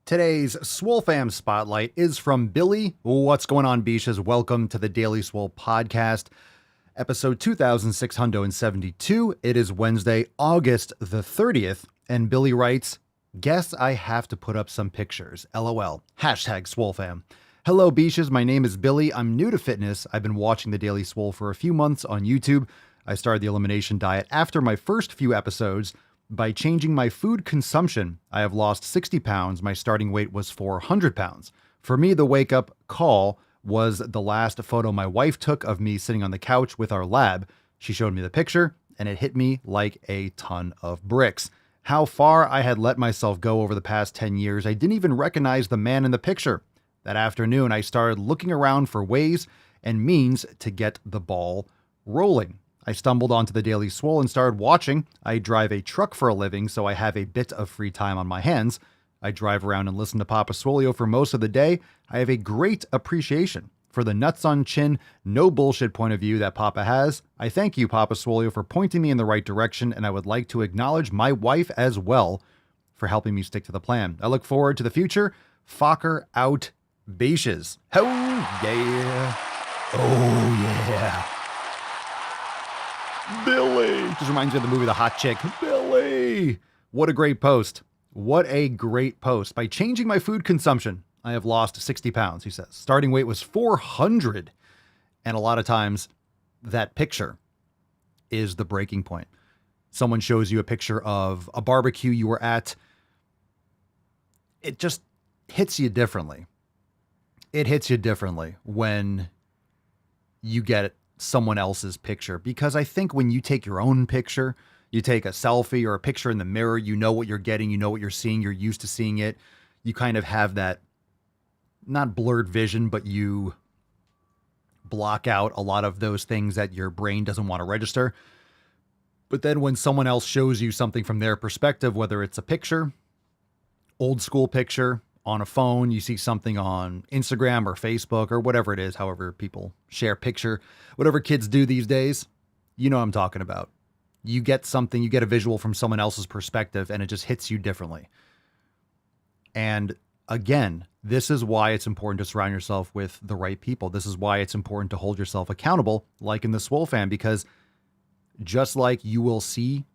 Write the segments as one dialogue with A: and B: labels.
A: Today's Swole Fam Spotlight is from Billy. What's going on, Beaches? Welcome to the Daily Swole podcast, episode 2672. It is Wednesday, August the 30th, and Billy writes, "Guess I have to put up some pictures. LOL. Hashtag Swole Fam." Hello, Beaches. My name is Billy. I'm new to fitness. I've been watching the Daily Swole for a few months on YouTube. I started the elimination diet after my first few episodes. By changing my food consumption, I have lost 60 pounds. My starting weight was 400 pounds. For me, the wake-up call was the last photo my wife took of me sitting on the couch with our lab. She showed me the picture, and it hit me like a ton of bricks. How far I had let myself go over the past 10 years, I didn't even recognize the man in the picture. That afternoon, I started looking around for ways and means to get the ball rolling. I stumbled onto the Daily Swole and started watching. I drive a truck for a living, so I have a bit of free time on my hands. I drive around and listen to Papa Swolio for most of the day. I have a great appreciation for the nuts on chin, no bullshit point of view that Papa has. I thank you, Papa Swolio, for pointing me in the right direction, and I would like to acknowledge my wife as well for helping me stick to the plan. I look forward to the future. Fokker out, Beaches. Oh, yeah. Oh, yeah. Billy. Just reminds me of the movie The Hot Chick. Billy. What a great post. What a great post. By changing my food consumption, I have lost 60 pounds, he says. Starting weight was 400. And a lot of times that picture is the breaking point. Someone shows you a picture of a barbecue you were at. It just hits you differently. It hits you differently when you get someone else's picture, because I think when you take your own picture, you take a selfie or a picture in the mirror, you know what you're getting, you know what you're seeing, you're used to seeing it. You kind of have that not blurred vision, but you block out a lot of those things that your brain doesn't want to register. But then when someone else shows you something from their perspective, whether it's a picture, old school picture, on a phone, you see something on Instagram or Facebook or whatever it is, however people share picture, whatever kids do these days, you know what I'm talking about. You get something, you get a visual from someone else's perspective, and it just hits you differently. And again, this is why it's important to surround yourself with the right people. This is why it's important to hold yourself accountable, like in the Swole Fam, because just like you will see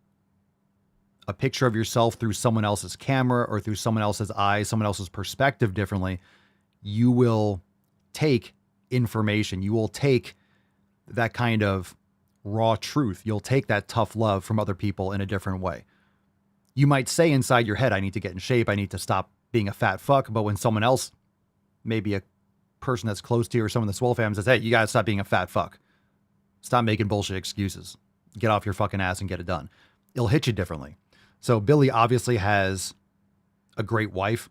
A: a picture of yourself through someone else's camera or through someone else's eyes, someone else's perspective differently, you will take information. You will take that kind of raw truth. You'll take that tough love from other people in a different way. You might say inside your head, I need to get in shape. I need to stop being a fat fuck. But when someone else, maybe a person that's close to you or someone in the Swole Fam says, hey, you got to stop being a fat fuck. Stop making bullshit excuses. Get off your fucking ass and get it done. It'll hit you differently. So Billy obviously has a great wife,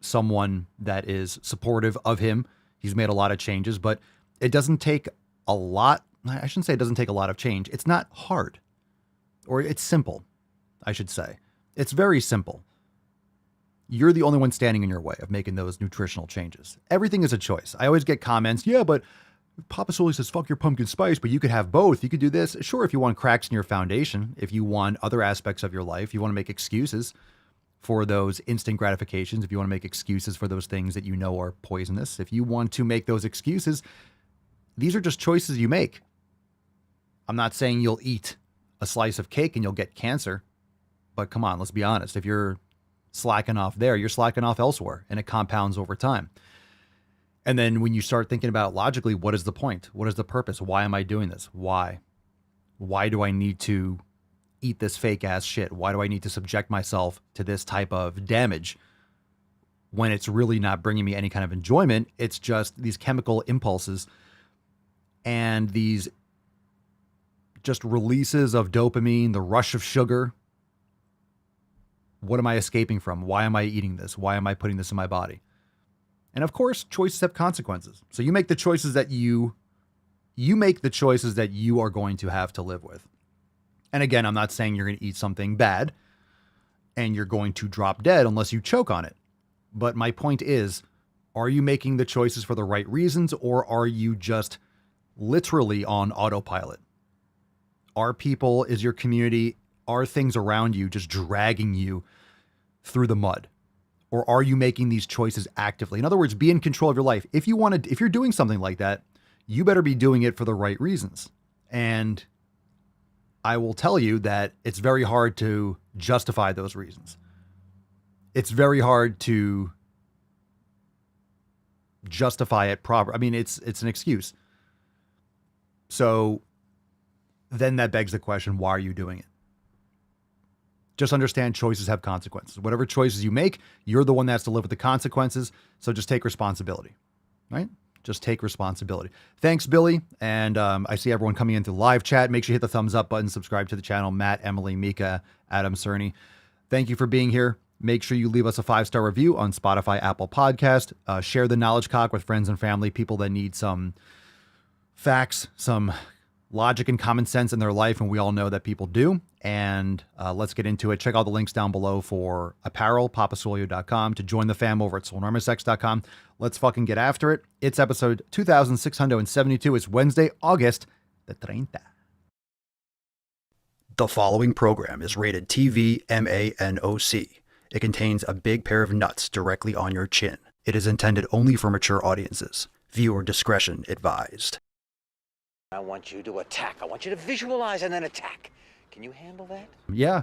A: someone that is supportive of him. He's made a lot of changes, but it doesn't take a lot. I shouldn't say it doesn't take a lot of change. It's not hard, or it's simple, I should say. It's very simple. You're the only one standing in your way of making those nutritional changes. Everything is a choice. I always get comments, yeah, but Papa Swole says, fuck your pumpkin spice, but you could have both. You could do this. Sure, if you want cracks in your foundation, if you want other aspects of your life, you want to make excuses for those instant gratifications, if you want to make excuses for those things that you know are poisonous, if you want to make those excuses, these are just choices you make. I'm not saying you'll eat a slice of cake and you'll get cancer, but come on, let's be honest. If you're slacking off there, you're slacking off elsewhere, and it compounds over time. And then when you start thinking about logically, what is the point? What is the purpose? Why am I doing this? Why? Why do I need to eat this fake ass shit? Why do I need to subject myself to this type of damage when it's really not bringing me any kind of enjoyment? It's just these chemical impulses and these just releases of dopamine, the rush of sugar. What am I escaping from? Why am I eating this? Why am I putting this in my body? And of course, choices have consequences. So you make the choices that you make the choices that you are going to have to live with. And again, I'm not saying you're going to eat something bad and you're going to drop dead unless you choke on it. But my point is, are you making the choices for the right reasons, or are you just literally on autopilot? Are people, is your community, are things around you just dragging you through the mud? Or are you making these choices actively? In other words, be in control of your life. If you're doing something like that, you better be doing it for the right reasons. And I will tell you that it's very hard to justify those reasons. It's very hard to justify it proper. I mean, it's an excuse. So then that begs the question, why are you doing it? Just understand choices have consequences. Whatever choices you make, you're the one that has to live with the consequences. So just take responsibility, right? Just take responsibility. Thanks, Billy. And I see everyone coming into the live chat. Make sure you hit the thumbs up button, subscribe to the channel. Matt, Emily, Mika, Adam, Cerny. Thank you for being here. Make sure you leave us a 5-star review on Spotify, Apple Podcast. Share the Knowledge Cock with friends and family, people that need some facts, some logic and common sense in their life. And we all know that people do. And let's get into it. Check out the links down below for apparel, papaswolio.com, to join the fam over at swolenormousx.com. Let's fucking get after it. It's episode 2672. It's Wednesday, August the 30th. The following program is rated TV MANOC. It contains a big pair of nuts directly on your chin. It is intended only for mature audiences. Viewer discretion advised.
B: I want you to attack. I want you to visualize and then attack. Can you handle that?
A: Yeah.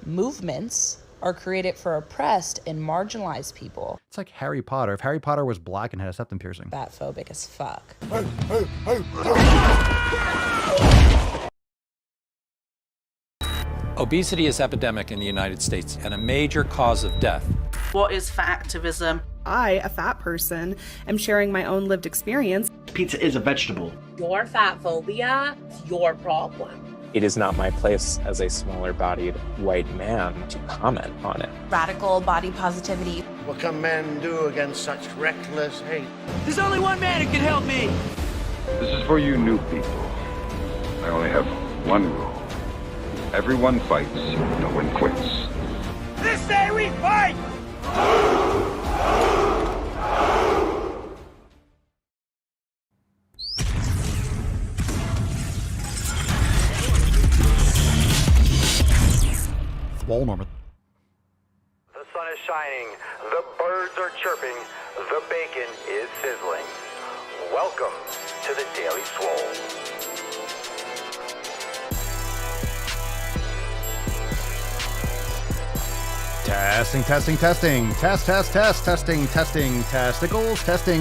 C: Movements are created for oppressed and marginalized people.
A: It's like Harry Potter. If Harry Potter was black and had a septum piercing.
C: Fatphobic as fuck.
D: Obesity is epidemic in the United States and a major cause of death.
E: What is fat activism?
F: I, a fat person, am sharing my own lived experience.
G: Pizza is a vegetable.
H: Your fat phobia is your problem.
I: It is not my place as a smaller-bodied white man to comment on it.
J: Radical body positivity.
K: What can men do against such reckless hate?
L: There's only one man who can help me.
M: This is for you new people. I only have one rule. Everyone fights, no one quits.
L: This day we fight!
A: Swole Norman.
N: The sun is shining, the birds are chirping, the bacon is sizzling. Welcome to the Daily Swole.
A: Testing.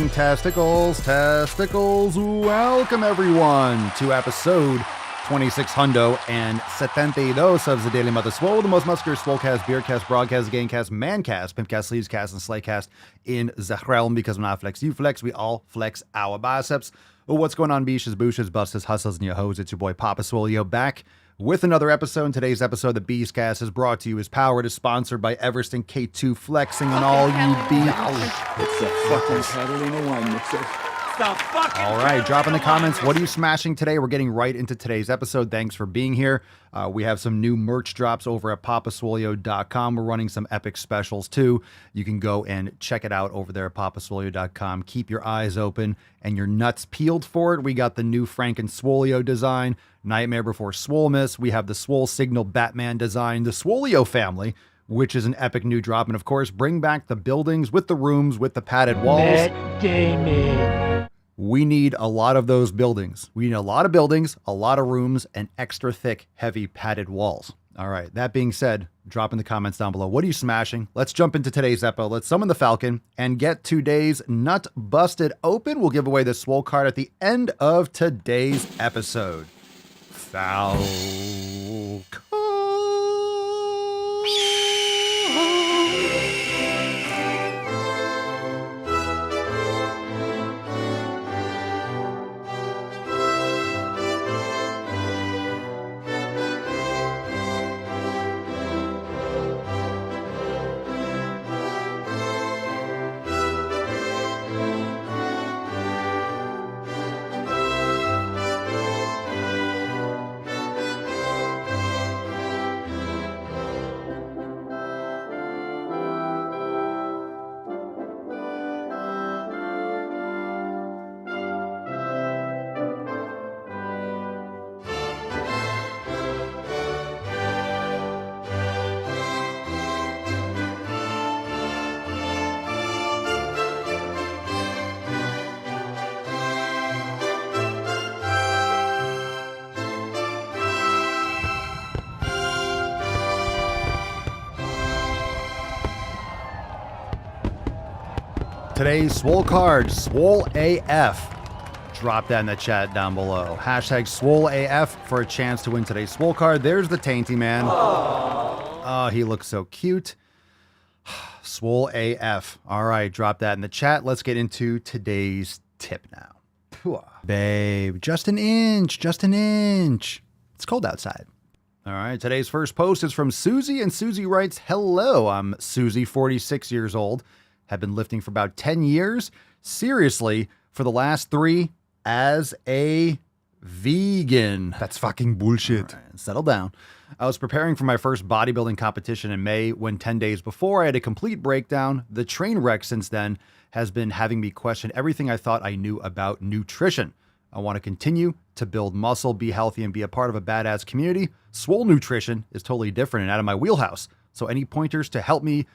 A: Testicles. Welcome, everyone, to episode 2672 of the Daily Mother Swole, the most muscular swolecast, beercast, broadcast, gamecast, mancast, pimpcast, sleevescast, and slaycast in the realm. Because when I flex, you flex, we all flex our biceps. Oh, what's going on, beaches, booshes, busters, hustles, and your hoes? It's your boy Papa Swolio back with another episode. In today's episode, the Beastcast is brought to you, is powered, is sponsored by Everest and K2 Flexing on all you bees.
O: It's a fucking Catalina wine mixer.
A: All right, drop in the comments. What are you smashing today? We're getting right into today's episode. Thanks for being here. We have some new merch drops over at papaswolio.com. We're running some epic specials too. You can go and check it out over there at papaswolio.com. Keep your eyes open and your nuts peeled for it. We got the new Franken Swolio design, Nightmare Before Swolemas. We have the Swole Signal Batman design, the Swolio family, which is an epic new drop. And of course, bring back the buildings with the rooms with the padded walls.
L: Matt Damon.
A: We need a lot of those buildings. We need a lot of buildings, a lot of rooms, and extra thick, heavy padded walls. All right. That being said, drop in the comments down below. What are you smashing? Let's jump into today's episode. Let's summon the Falcon and get today's nut busted open. We'll give away the Swole card at the end of today's episode. Falcon. Today's Swole card, Swole AF. Drop that in the chat down below. Hashtag Swole AF for a chance to win today's Swole card. There's the Tainty Man. Oh, he looks so cute. Swole AF. All right, drop that in the chat. Let's get into today's tip now. Babe, just an inch, just an inch. It's cold outside. All right, today's first post is from Susie, and Susie writes, hello, I'm Susie, 46 years old. Have been lifting for about 10 years. Seriously, for the last 3, as a vegan. That's fucking bullshit. Right, settle down. I was preparing for my first bodybuilding competition in May when 10 days before I had a complete breakdown. The train wreck since then has been having me question everything I thought I knew about nutrition. I want to continue to build muscle, be healthy, and be a part of a badass community. Swole nutrition is totally different and out of my wheelhouse. So any pointers to help me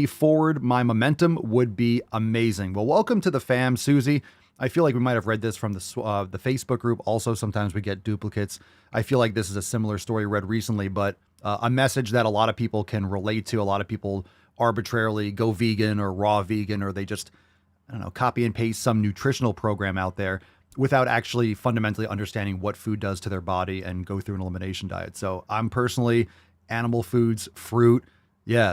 A: forward my momentum would be amazing. Well, welcome to the fam, Susie. I feel like we might have read this from the Facebook group. Also, sometimes we get duplicates. I feel like this is a similar story read recently, but a message that a lot of people can relate to. A lot of people arbitrarily go vegan or raw vegan, or they just, I don't know, copy and paste some nutritional program out there without actually fundamentally understanding what food does to their body and go through an elimination diet. So I'm personally animal foods, fruit,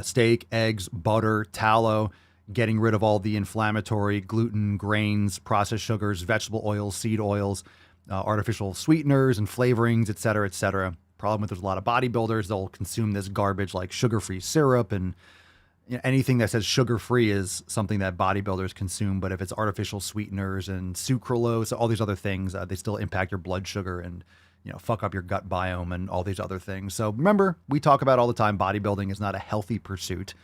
A: steak, eggs, butter, tallow, getting rid of all the inflammatory gluten, grains, processed sugars, vegetable oils, seed oils, artificial sweeteners and flavorings, et cetera, et cetera. Problem with there's a lot of bodybuilders, they'll consume this garbage like sugar-free syrup, and anything that says sugar-free is something that bodybuilders consume. But if it's artificial sweeteners and sucralose, all these other things, they still impact your blood sugar and fuck up your gut biome and all these other things. So remember, we talk about all the time, bodybuilding is not a healthy pursuit,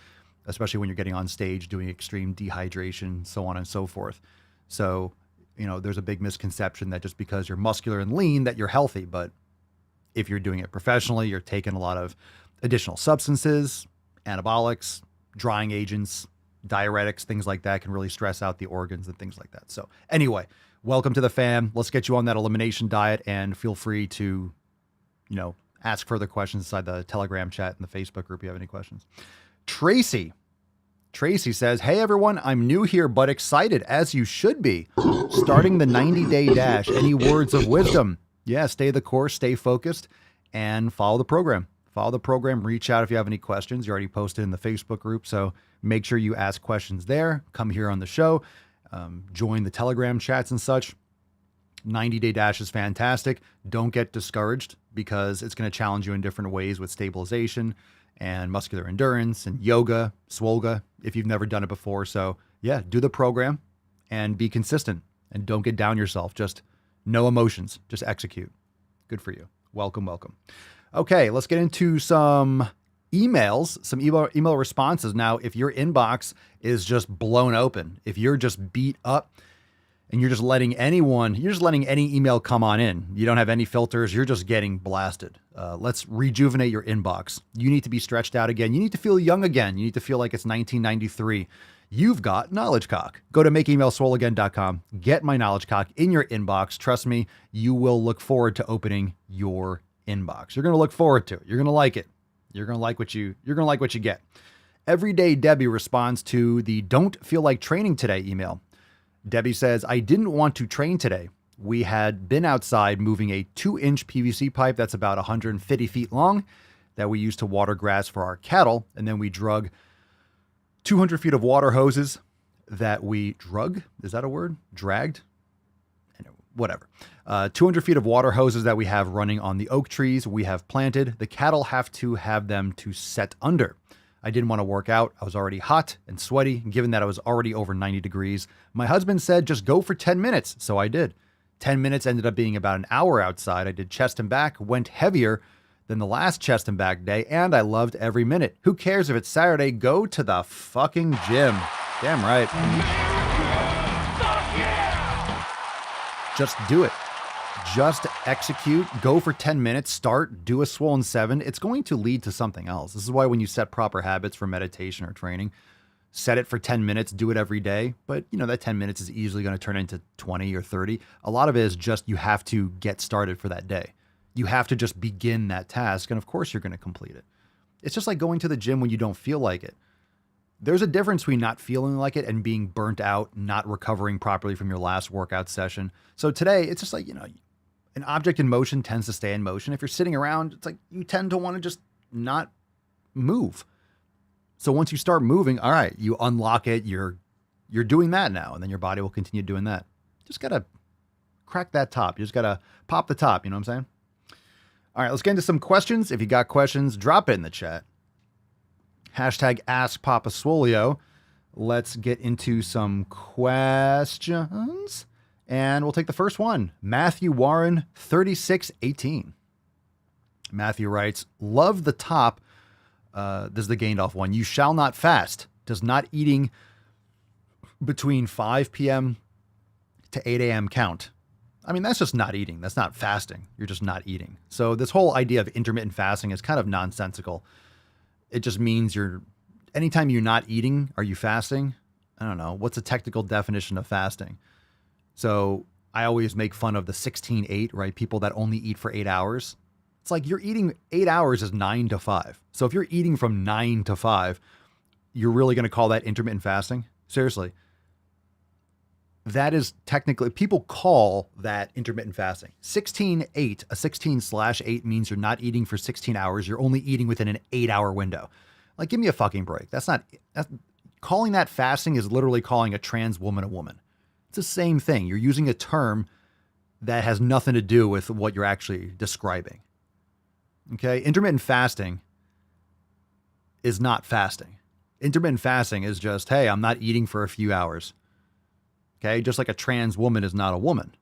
A: especially when you're getting on stage, doing extreme dehydration, so on and so forth. So, there's a big misconception that just because you're muscular and lean that you're healthy. But if you're doing it professionally, you're taking a lot of additional substances, anabolics, drying agents, diuretics, things like that can really stress out the organs and things like that. So anyway, welcome to the fam. Let's get you on that elimination diet, and feel free to, ask further questions inside the Telegram chat and the Facebook group if you have any questions. Tracy says, hey everyone, I'm new here but excited, as you should be. Starting the 90-day dash. Any words of wisdom? Yeah, stay the course, stay focused, and follow the program. Follow the program. Reach out if you have any questions. You already posted in the Facebook group, so make sure you ask questions there. Come here on the show. Join the Telegram chats and such. 90-day dash is fantastic. Don't get discouraged, because it's going to challenge you in different ways with stabilization and muscular endurance and yoga, swolga, if you've never done it before. So yeah, do the program and be consistent, and don't get down yourself. Just no emotions, just execute. Good for you. Welcome. Okay, let's get into some emails, some email responses. Now, if your inbox is just blown open, if you're just beat up and you're just letting any email come on in, you don't have any filters, you're just getting blasted. Let's rejuvenate your inbox. You need to be stretched out again. You need to feel young again. You need to feel like it's 1993. You've got Knowledge Cock. Go to makeemailswoleagain.com. Get my Knowledge Cock in your inbox. Trust me, you will look forward to opening your inbox. You're going to look forward to it. You're going to like it. You're going to like what you get. Everyday Debbie responds to the don't feel like training today email. Debbie says, I didn't want to train today. We had been outside moving a 2-inch PVC pipe that's about 150 feet long that we used to water grass for our cattle. And then we drug 200 feet of water hoses that we dragged? Whatever. 200 feet of water hoses that we have running on the oak trees we have planted. The cattle have to have them to set under. I didn't want to work out. I was already hot and sweaty, given that I was already over 90 degrees. My husband said, just go for 10 minutes. So I did. 10 minutes ended up being about an hour outside. I did chest and back, went heavier than the last chest and back day, and I loved every minute. Who cares if it's Saturday? Go to the fucking gym. Damn right. Just do it. Just execute, go for 10 minutes, start, do a swollen 7. It's going to lead to something else. This is why when you set proper habits for meditation or training, set it for 10 minutes, do it every day. But that 10 minutes is easily going to turn into 20 or 30. A lot of it is just you have to get started for that day. You have to just begin that task. And of course you're going to complete it. It's just like going to the gym when you don't feel like it. there's a difference between not feeling like it and being burnt out, not recovering properly from your last workout session. So today, it's just like, an object in motion tends to stay in motion. If you're sitting around, it's like you tend to want to just not move. So once you start moving, all right, you unlock it, you're doing that now, and then your body will continue doing that. Just got to crack that top. You just got to pop the top, you know what I'm saying? All right, let's get into some questions. If you got questions, drop it in the chat. Hashtag Ask Papa Swolio. Let's get into some questions. And we'll take the first one. Matthew Warren, 3618. Matthew writes, love the top. This is the Gained-Off one. You shall not fast. Does not eating between 5 p.m. to 8 a.m. count? I mean, that's just not eating. That's not fasting. You're just not eating. So this whole idea of intermittent fasting is kind of nonsensical. It just means anytime you're not eating, are you fasting? I don't know. What's a technical definition of fasting? So I always make fun of the 16-8, right? People that only eat for 8 hours. It's like you're eating 8 hours is 9 to 5. So if you're eating from 9 to 5, you're really going to call that intermittent fasting? Seriously. That is technically, people call that intermittent fasting. 16-8, a 16/8 means you're not eating for 16 hours. You're only eating within an 8-hour window. Like, give me a fucking break. Calling that fasting is literally calling a trans woman a woman. It's the same thing. You're using a term that has nothing to do with what you're actually describing. Okay? Intermittent fasting is not fasting. Intermittent fasting is just, hey, I'm not eating for a few hours. Okay, just like a trans woman is not a woman.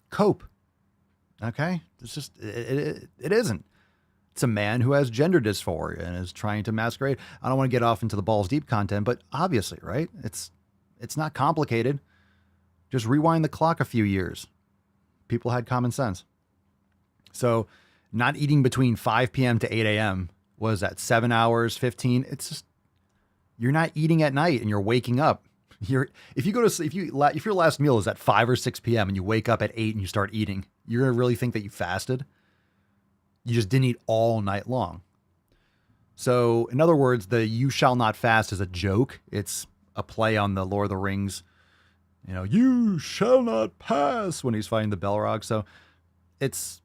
A: Cope. Okay, it's just, it isn't. It's a man who has gender dysphoria and is trying to masquerade. I don't want to get off into the balls deep content, but obviously, right? It's not complicated. Just rewind the clock a few years. People had common sense. So not eating between 5 p.m. to 8 a.m. was that 7 hours, 15? It's just, you're not eating at night and you're waking up. If your last meal is at 5 or 6 p.m. and you wake up at 8 and you start eating, you're going to really think that you fasted? You just didn't eat all night long. So in other words, the you shall not fast is a joke. It's a play on the Lord of the Rings, you shall not pass when he's fighting the Balrog. So it's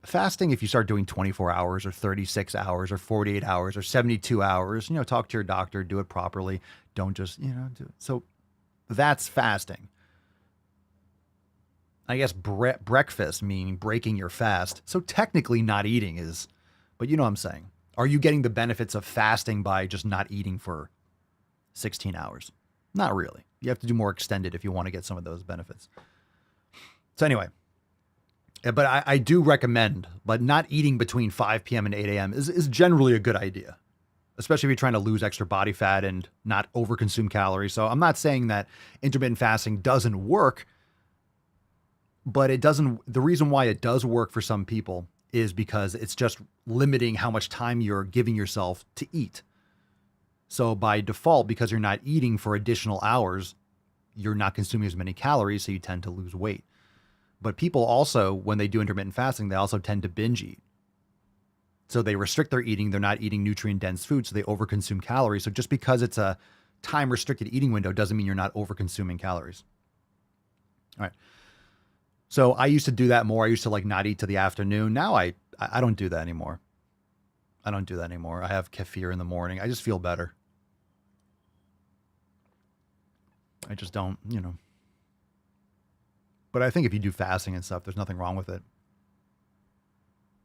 A: fasting if you start doing 24 hours or 36 hours or 48 hours or 72 hours, talk to your doctor, do it properly. Don't just, do it. So that's fasting. I guess breakfast, meaning breaking your fast. So technically not eating is, but you know what I'm saying. Are you getting the benefits of fasting by just not eating for 16 hours? Not really. You have to do more extended if you want to get some of those benefits. So anyway, but I do recommend, but not eating between 5 p.m. and 8 a.m. is generally a good idea, especially if you're trying to lose extra body fat and not overconsume calories. So I'm not saying that intermittent fasting doesn't work, but it doesn't. The reason why it does work for some people is because it's just limiting how much time you're giving yourself to eat. So by default, because you're not eating for additional hours, you're not consuming as many calories, so you tend to lose weight. But people also, when they do intermittent fasting, they also tend to binge eat. So they restrict their eating. They're not eating nutrient-dense food, so they overconsume calories. So just because it's a time-restricted eating window doesn't mean you're not overconsuming calories. All right. So I used to do that more. I used to not eat to the afternoon. Now I don't do that anymore. I don't do that anymore. I have kefir in the morning. I just feel better. I just don't, But I think if you do fasting and stuff, there's nothing wrong with it.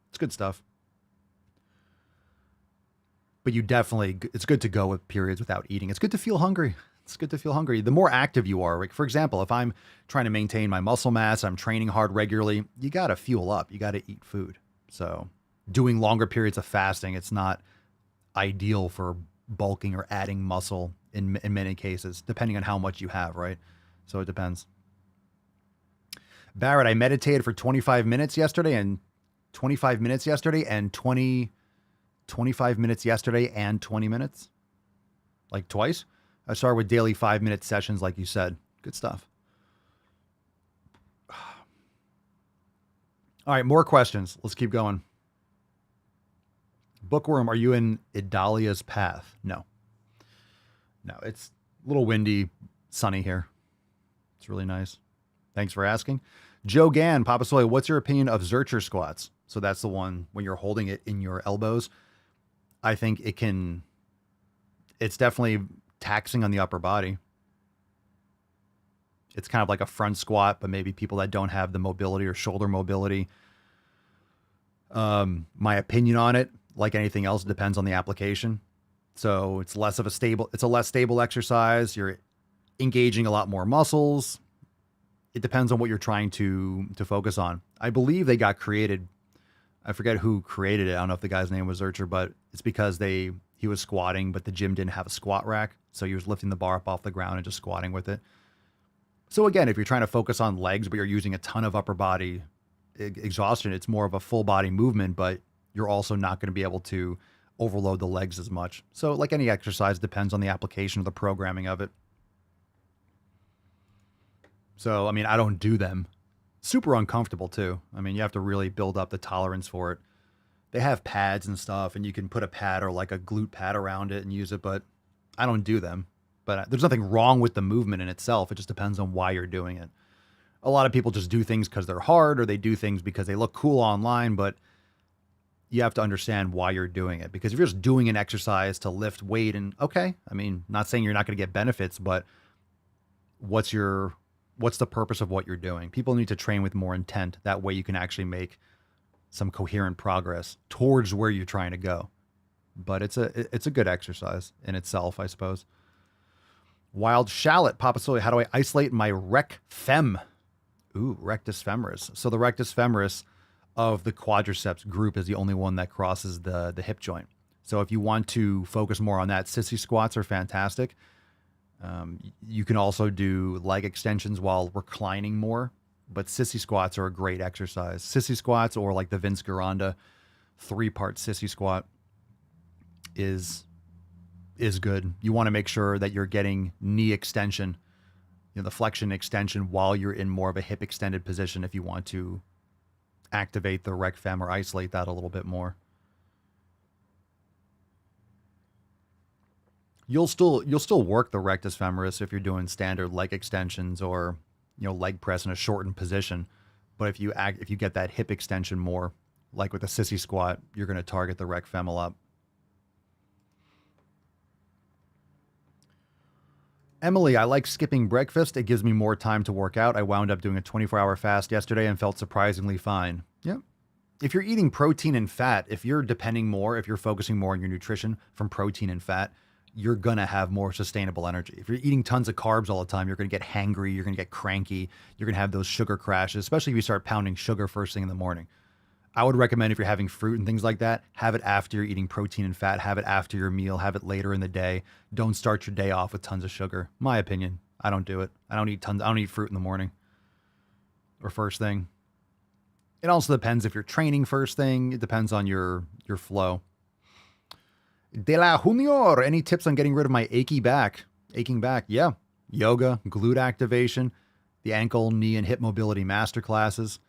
A: It's good stuff. But it's good to go with periods without eating. It's good to feel hungry. It's good to feel hungry. The more active you are, like for example, if I'm trying to maintain my muscle mass, I'm training hard regularly, you got to fuel up. You got to eat food. So doing longer periods of fasting, it's not ideal for bulking or adding muscle in many cases, depending on how much you have, right? So it depends. Barrett, I meditated for 25 minutes yesterday and 25 minutes yesterday and 25 minutes yesterday and 20 minutes. Like twice. I started with daily 5-minute sessions, like you said. Good stuff. All right, more questions. Let's keep going. Bookworm, are you in Idalia's path? No. No, it's a little windy, sunny here. It's really nice. Thanks for asking. Joe Gann, Papa Soy, what's your opinion of Zercher squats? So that's the one when you're holding it in your elbows. I think it's definitely taxing on the upper body. It's kind of like a front squat, but maybe people that don't have the mobility or shoulder mobility. My opinion on it, like anything else, depends on the application. So it's a less stable exercise. You're engaging a lot more muscles. It depends on what you're trying to focus on. I believe they got created. I forget who created it. I don't know if the guy's name was Zercher, but it's because he was squatting, but the gym didn't have a squat rack. So he was lifting the bar up off the ground and just squatting with it. So again, if you're trying to focus on legs, but you're using a ton of upper body exhaustion, it's more of a full body movement, but you're also not going to be able to overload the legs as much. So like any exercise, depends on the application of the programming of it. So, I mean, I don't do them. Super uncomfortable too. I mean, you have to really build up the tolerance for it. They have pads and stuff, and you can put a pad or like a glute pad around it and use it, but I don't do them. But there's nothing wrong with the movement in itself. It just depends on why you're doing it. A lot of people just do things because they're hard, or they do things because they look cool online, but you have to understand why you're doing it. Because if you're just doing an exercise to lift weight, and okay, I mean, not saying you're not going to get benefits, but what's the purpose of what you're doing? People need to train with more intent. That way you can actually make some coherent progress towards where you're trying to go. But it's a good exercise in itself, I suppose. Wild Shallot, Papa Soy, how do I isolate my rec fem? Ooh, rectus femoris. So the rectus femoris of the quadriceps group is the only one that crosses the hip joint. So if you want to focus more on that, sissy squats are fantastic. You can also do leg extensions while reclining more, but sissy squats are a great exercise. Sissy squats, or like the Vince Gironda 3-part sissy squat, is good. You want to make sure that you're getting knee extension, the flexion extension, while you're in more of a hip extended position if you want to activate the rec fem or isolate that a little bit more. You'll still work the rectus femoris if you're doing standard leg extensions or leg press in a shortened position. But if you get that hip extension more, like with a sissy squat, you're going to target the rec fem a lot. Emily, I like skipping breakfast. It gives me more time to work out. I wound up doing a 24-hour fast yesterday and felt surprisingly fine. Yeah. If you're eating protein and fat, if you're focusing more on your nutrition from protein and fat, you're going to have more sustainable energy. If you're eating tons of carbs all the time, you're going to get hangry, you're going to get cranky, you're going to have those sugar crashes, especially if you start pounding sugar first thing in the morning. I would recommend, if you're having fruit and things like that, have it after you're eating protein and fat, have it after your meal, have it later in the day. Don't start your day off with tons of sugar. My opinion. I don't do it. I don't eat fruit in the morning or first thing. It also depends if you're training first thing. It depends on your flow. De la Junior, any tips on getting rid of my aching back? Yeah. Yoga, glute activation, the ankle, knee, and hip mobility masterclasses.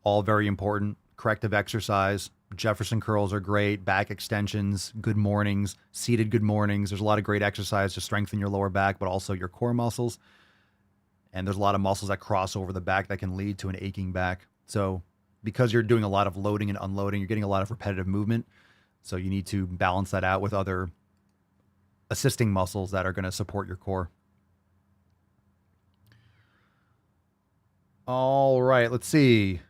A: All very important. Corrective exercise. Jefferson curls are great. Back extensions, good mornings, seated good mornings. There's a lot of great exercise to strengthen your lower back, but also your core muscles. And there's a lot of muscles that cross over the back that can lead to an aching back. So because you're doing a lot of loading and unloading, you're getting a lot of repetitive movement. So you need to balance that out with other assisting muscles that are going to support your core. All right, let's see.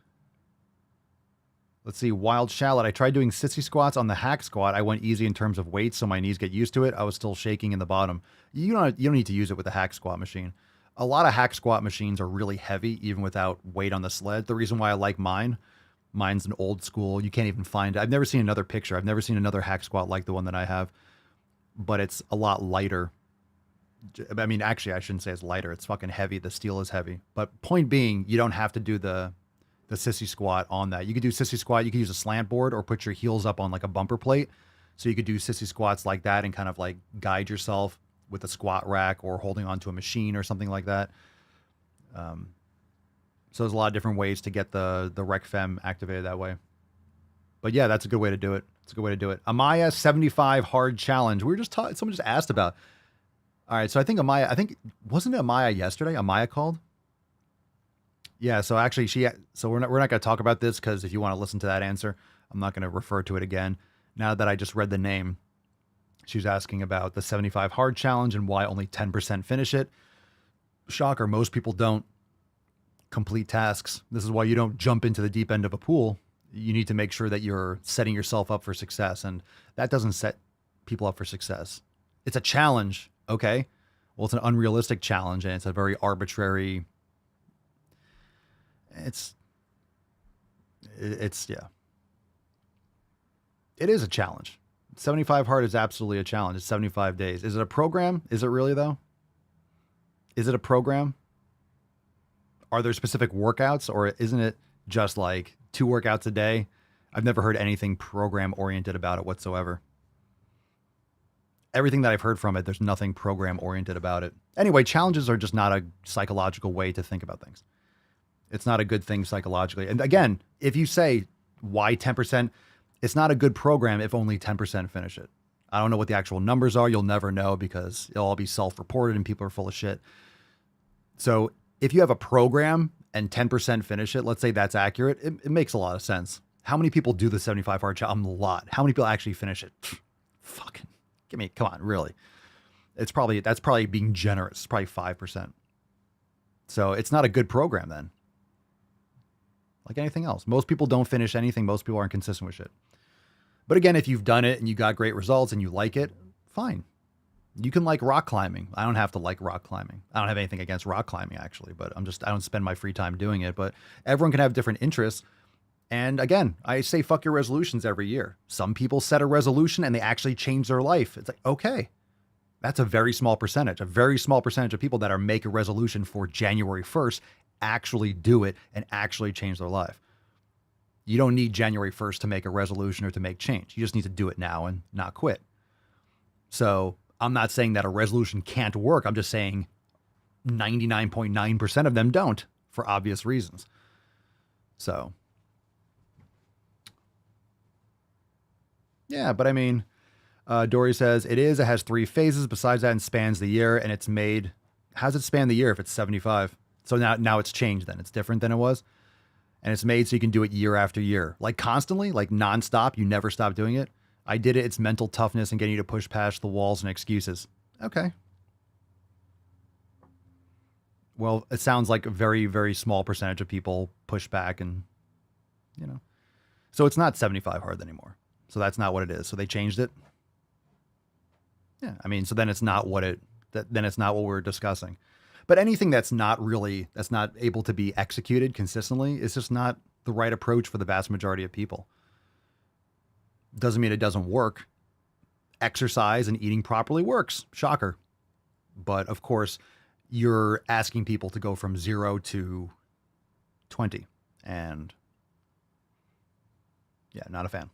A: Wild Shallot. I tried doing sissy squats on the hack squat. I went easy in terms of weight, so my knees get used to it. I was still shaking in the bottom. You don't need to use it with the hack squat machine. A lot of hack squat machines are really heavy, even without weight on the sled. The reason why I like mine's an old school. You can't even find it. I've never seen another picture. I've never seen another hack squat like the one that I have, but it's a lot lighter. I mean, actually, I shouldn't say it's lighter. It's fucking heavy. The steel is heavy. But point being, you don't have to do the sissy squat on that. You could do sissy squat. You could use a slant board or put your heels up on like a bumper plate. So you could do sissy squats like that and kind of like guide yourself with a squat rack or holding onto a machine or something like that. So there's a lot of different ways to get the rec fem activated that way. But yeah, that's a good way to do it. It's a good way to do it. Amaya 75 hard challenge. We were just talking, someone just asked about. All right, so I think Amaya, wasn't it Amaya yesterday? Amaya called? Yeah, so actually we're not going to talk about this because if you want to listen to that answer, I'm not going to refer to it again. Now that I just read the name, she's asking about the 75 hard challenge and why only 10% finish it. Shocker, most people don't complete tasks. This is why you don't jump into the deep end of a pool. You need to make sure that you're setting yourself up for success, and that doesn't set people up for success. It's a challenge, okay? Well, it's an unrealistic challenge, and it's a very arbitrary. It's yeah. It is a challenge. 75 hard is absolutely a challenge. It's 75 days. Is it a program? Is it really, though? Is it a program? Are there specific workouts, or isn't it just like 2 workouts a day? I've never heard anything program oriented about it whatsoever. Everything that I've heard from it, there's nothing program oriented about it. Anyway, challenges are just not a psychological way to think about things. It's not a good thing psychologically. And again, if you say why 10%, it's not a good program if only 10% finish it. I don't know what the actual numbers are. You'll never know because it'll all be self-reported and people are full of shit. So if you have a program and 10% finish it, let's say that's accurate, it makes a lot of sense. How many people do the 75 hard challenge? A lot. How many people actually finish it? Fucking come on, really. That's probably being generous. It's probably 5%. So it's not a good program then. Like anything else. Most people don't finish anything. Most people aren't consistent with shit. But again, if you've done it and you got great results and you like it, fine. You can like rock climbing. I don't have to like rock climbing. I don't have anything against rock climbing actually, but I don't spend my free time doing it, but everyone can have different interests. And again, I say fuck your resolutions every year. Some people set a resolution and they actually change their life. It's like, okay, that's a very small percentage of people that are make a resolution for January 1st, actually do it and actually change their life. You don't need January 1st to make a resolution or to make change. You just need to do it now and not quit. So I'm not saying that a resolution can't work. I'm just saying 99.9% of them don't for obvious reasons. So, yeah, but I mean, Dory says it has 3 phases besides that and spans the year, and it's made. How's it span the year if it's 75? So now it's changed then. It's different than it was. And it's made so you can do it year after year, like constantly, like nonstop. You never stop doing it. I did it. It's mental toughness and getting you to push past the walls and excuses. Okay. Well, it sounds like a very, very small percentage of people push back and, so it's not 75 hard anymore. So that's not what it is. So they changed it. Yeah. I mean, so then it's not then it's not what we're discussing. But anything that's not able to be executed consistently is just not the right approach for the vast majority of people. Doesn't mean it doesn't work. Exercise and eating properly works. Shocker. But of course, you're asking people to go from 0 to 20. And yeah, not a fan.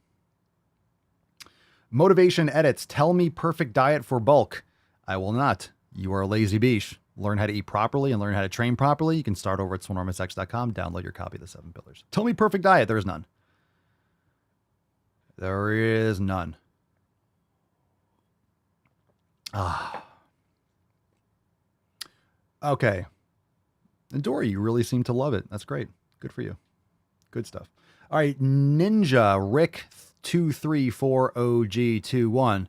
A: Motivation edits. Tell me perfect diet for bulk. I will not. You are a lazy beach. Learn how to eat properly and learn how to train properly. You can start over at swolenormousx.com. Download your copy of the 7 Pillars. Tell me perfect diet. There is none. There is none. Okay. And Dory, you really seem to love it. That's great. Good for you. Good stuff. All right. Ninja Rick 2340G21.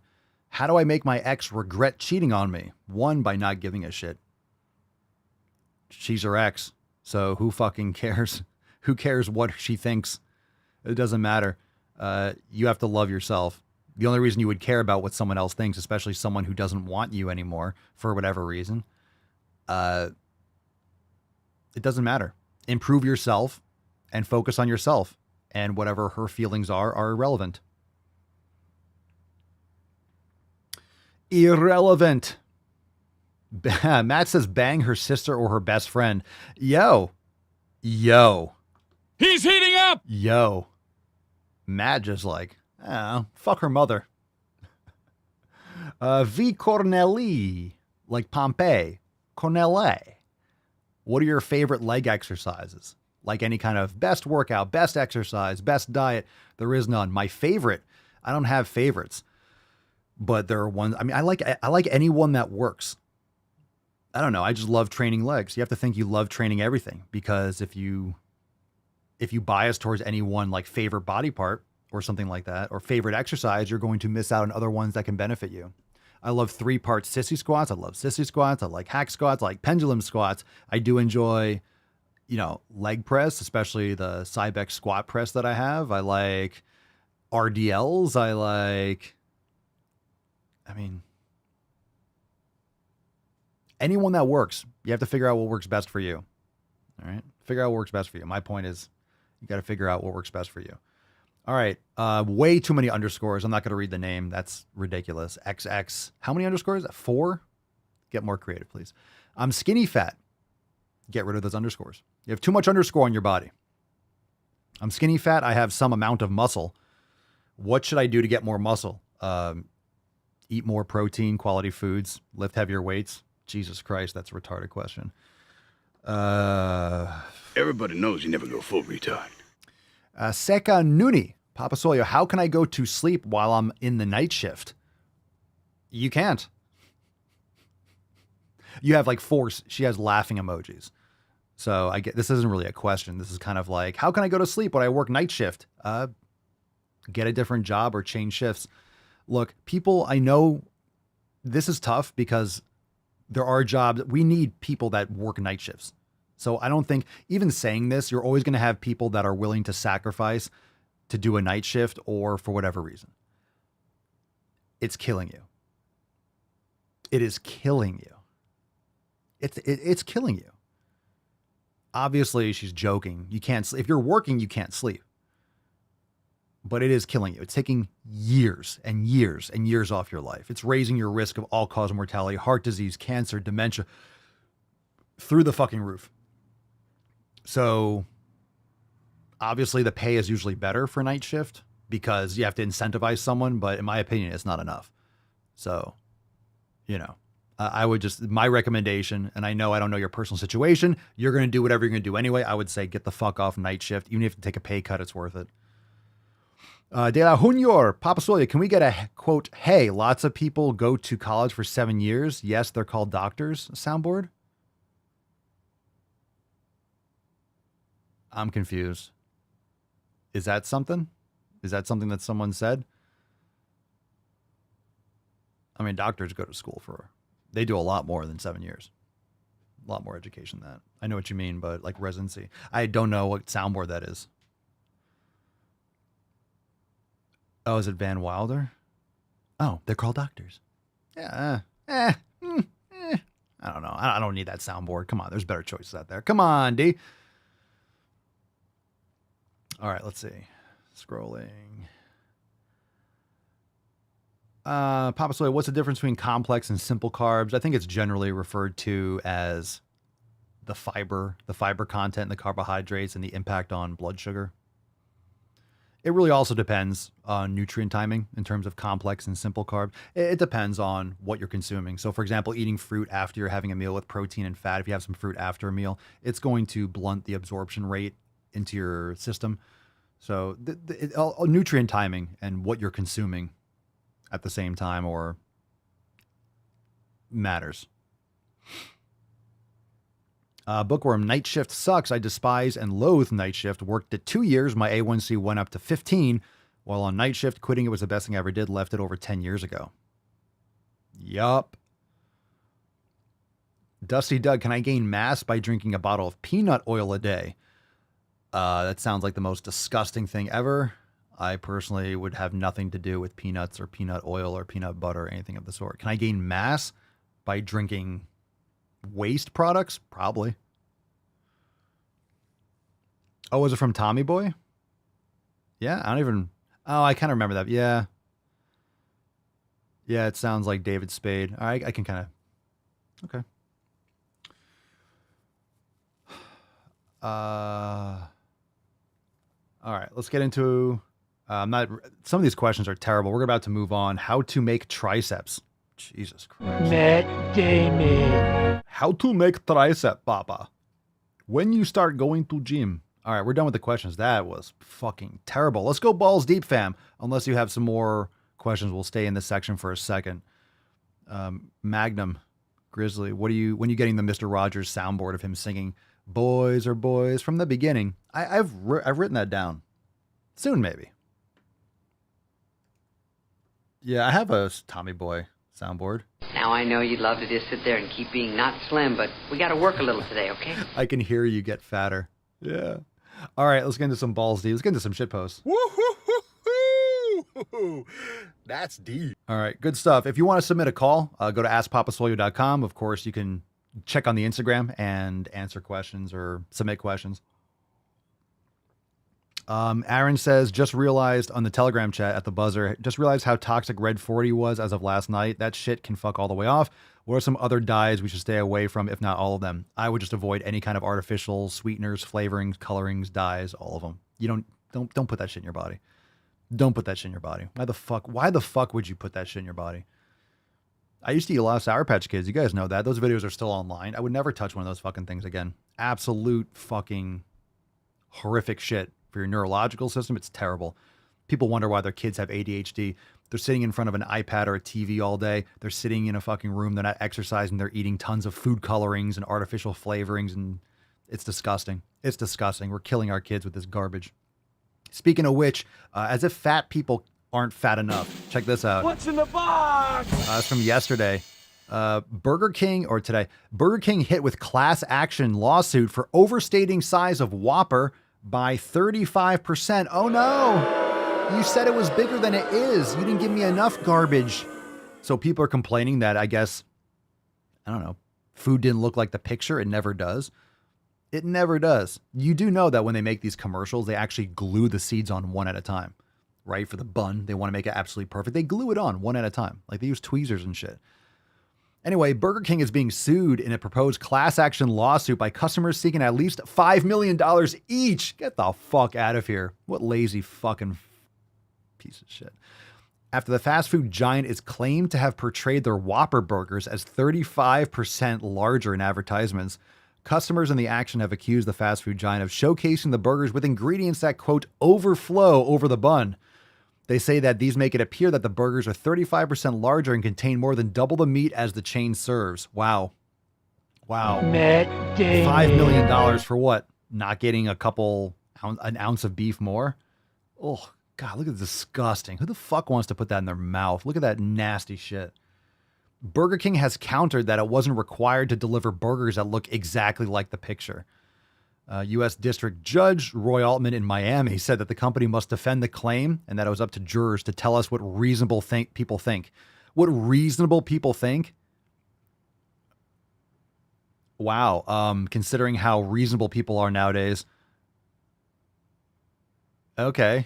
A: How do I make my ex regret cheating on me? 1, by not giving a shit. She's her ex. So who fucking cares? Who cares what she thinks? It doesn't matter. You have to love yourself. The only reason you would care about what someone else thinks, especially someone who doesn't want you anymore for whatever reason, it doesn't matter. Improve yourself and focus on yourself, and whatever her feelings are irrelevant. Irrelevant. Matt says bang her sister or her best friend. Yo.
L: He's heating up.
A: Yo. Matt just like, fuck her mother. V. Corneli, like Pompeii. Cornele. What are your favorite leg exercises? Like any kind of best workout, best exercise, best diet. There is none. My favorite, I don't have favorites, but there are ones. I mean, I like anyone that works. I don't know. I just love training legs. You have to think you love training everything, because if you bias towards any one like favorite body part or something like that, or favorite exercise, you're going to miss out on other ones that can benefit you. I love 3-part sissy squats. I love sissy squats. I like hack squats. I like pendulum squats. I do enjoy, leg press, especially the Cybex squat press that I have. I like RDLs. Anyone that works. You have to figure out what works best for you. All right. Figure out what works best for you. My point is, you got to figure out what works best for you. All right. Way too many underscores. I'm not going to read the name. That's ridiculous. XX. How many underscores? 4? Get more creative, please. I'm skinny fat. Get rid of those underscores. You have too much underscore on your body. I'm skinny fat. I have some amount of muscle. What should I do to get more muscle? Eat more protein, quality foods, lift heavier weights. Jesus Christ, that's a retarded question.
G: Everybody knows you never go full retard.
A: Seka Nuni. Papa Solio, how can I go to sleep while I'm in the night shift? You can't. You have like 4. She has laughing emojis. So I get, this isn't really a question. This is kind of like, how can I go to sleep when I work night shift? Get a different job or change shifts. Look, people, I know this is tough because there are jobs. We need people that work night shifts. So I don't think, even saying this, you're always going to have people that are willing to sacrifice to do a night shift or for whatever reason. It's killing you. It is killing you. It's killing you. Obviously, she's joking. You can't sleep. If you're working, you can't sleep. But it is killing you. It's taking years and years and years off your life. It's raising your risk of all-cause mortality, heart disease, cancer, dementia, through the fucking roof. So obviously the pay is usually better for night shift because you have to incentivize someone, but in my opinion, it's not enough. So, I would just, my recommendation, and I know I don't know your personal situation, you're going to do whatever you're going to do anyway. I would say get the fuck off night shift. Even if you have to take a pay cut, it's worth it. De la Junior, Papa Solia, can we get a quote, hey, lots of people go to college for 7 years. Yes, they're called doctors soundboard? I'm confused. Is that something? Is that something that someone said? I mean, doctors go to school they do a lot more than 7 years. A lot more education than that. I know what you mean, but like residency. I don't know what soundboard that is. Oh, is it Van Wilder? Oh, they're called doctors. Yeah. I don't know. I don't need that soundboard. Come on, there's better choices out there. Come on, D. All right, let's see. Scrolling. Papa Soy, what's the difference between complex and simple carbs? I think it's generally referred to as the fiber content, and the carbohydrates, and the impact on blood sugar. It really also depends on nutrient timing in terms of complex and simple carb. It depends on what you're consuming. So, for example, eating fruit after you're having a meal with protein and fat, if you have some fruit after a meal, it's going to blunt the absorption rate into your system. So, nutrient timing and what you're consuming at the same time or matters. Bookworm, night shift sucks. I despise and loathe night shift. Worked it 2 years. My A1C went up to 15. While on night shift, quitting it was the best thing I ever did. Left it over 10 years ago. Yup. Dusty Doug, can I gain mass by drinking a bottle of peanut oil a day? That sounds like the most disgusting thing ever. I personally would have nothing to do with peanuts or peanut oil or peanut butter or anything of the sort. Can I gain mass by drinking waste products? Probably. Oh, was it from Tommy Boy? Yeah, I kind of remember that. Yeah. Yeah, it sounds like David Spade. All right, I can kind of. Okay. All right, let's get into some of these questions are terrible. We're about to move on. How to make triceps. Jesus Christ.
L: Matt Damon.
A: How to make tricep, Papa. When you start going to gym. All right, we're done with the questions. That was fucking terrible. Let's go balls deep, fam. Unless you have some more questions, we'll stay in this section for a second. Magnum Grizzly, when are you getting the Mr. Rogers soundboard of him singing "Boys Are Boys" from the beginning? I've written that down. Soon, maybe. Yeah, I have a Tommy Boy soundboard.
P: Now I know you'd love to just sit there and keep being not slim, but we got to work a little today, okay?
A: I can hear you get fatter. Yeah. All right, let's get into some balls deep. Let's get into some shit posts.
Q: Woo-hoo-hoo-hoo. That's deep.
A: All right, good stuff. If you want to submit a call, go to askpapaswolio.com. Of course, you can check on the Instagram and answer questions or submit questions. Aaron says, just realized on the Telegram chat at the buzzer, just realized how toxic Red 40 was as of last night. That shit can fuck all the way off. What are some other dyes we should stay away from, if not all of them? I would just avoid any kind of artificial sweeteners, flavorings, colorings, dyes, all of them. You don't put that shit in your body. Don't put that shit in your body. Why the fuck would you put that shit in your body? I used to eat a lot of Sour Patch Kids. You guys know that. Those videos are still online. I would never touch one of those fucking things again. Absolute fucking horrific shit for your neurological system. It's terrible. People wonder why their kids have ADHD. They're sitting in front of an iPad or a TV all day. They're sitting in a fucking room. They're not exercising. They're eating tons of food colorings and artificial flavorings. And it's disgusting. It's disgusting. We're killing our kids with this garbage. Speaking of which, as if fat people aren't fat enough. Check this out.
L: What's in the box?
A: It's from yesterday. Burger King hit with class action lawsuit for overstating size of Whopper by 35%. Oh no, you said it was bigger than it is. You didn't give me enough garbage. So people are complaining that, I guess, I don't know, food didn't look like the picture. It never does. It never does. You do know that when they make these commercials, they actually glue the seeds on one at a time, right? For the bun, they want to make it absolutely perfect. They glue it on one at a time. Like they use tweezers and shit. Anyway, Burger King is being sued in a proposed class action lawsuit by customers seeking at least $5 million each. Get the fuck out of here. What lazy fucking piece of shit. After the fast food giant is claimed to have portrayed their Whopper burgers as 35% larger in advertisements, customers in the action have accused the fast food giant of showcasing the burgers with ingredients that, quote, overflow over the bun. They say that these make it appear that the burgers are 35% larger and contain more than double the meat as the chain serves. Wow. Wow.
L: Matt Damon.
A: $5 million for what? Not getting an ounce of beef more? Oh, God, look at this. Disgusting. Who the fuck wants to put that in their mouth? Look at that nasty shit. Burger King has countered that it wasn't required to deliver burgers that look exactly like the picture. U.S. District Judge Roy Altman in Miami said that the company must defend the claim and that it was up to jurors to tell us what reasonable people think. What reasonable people think? Wow. Considering how reasonable people are nowadays. Okay.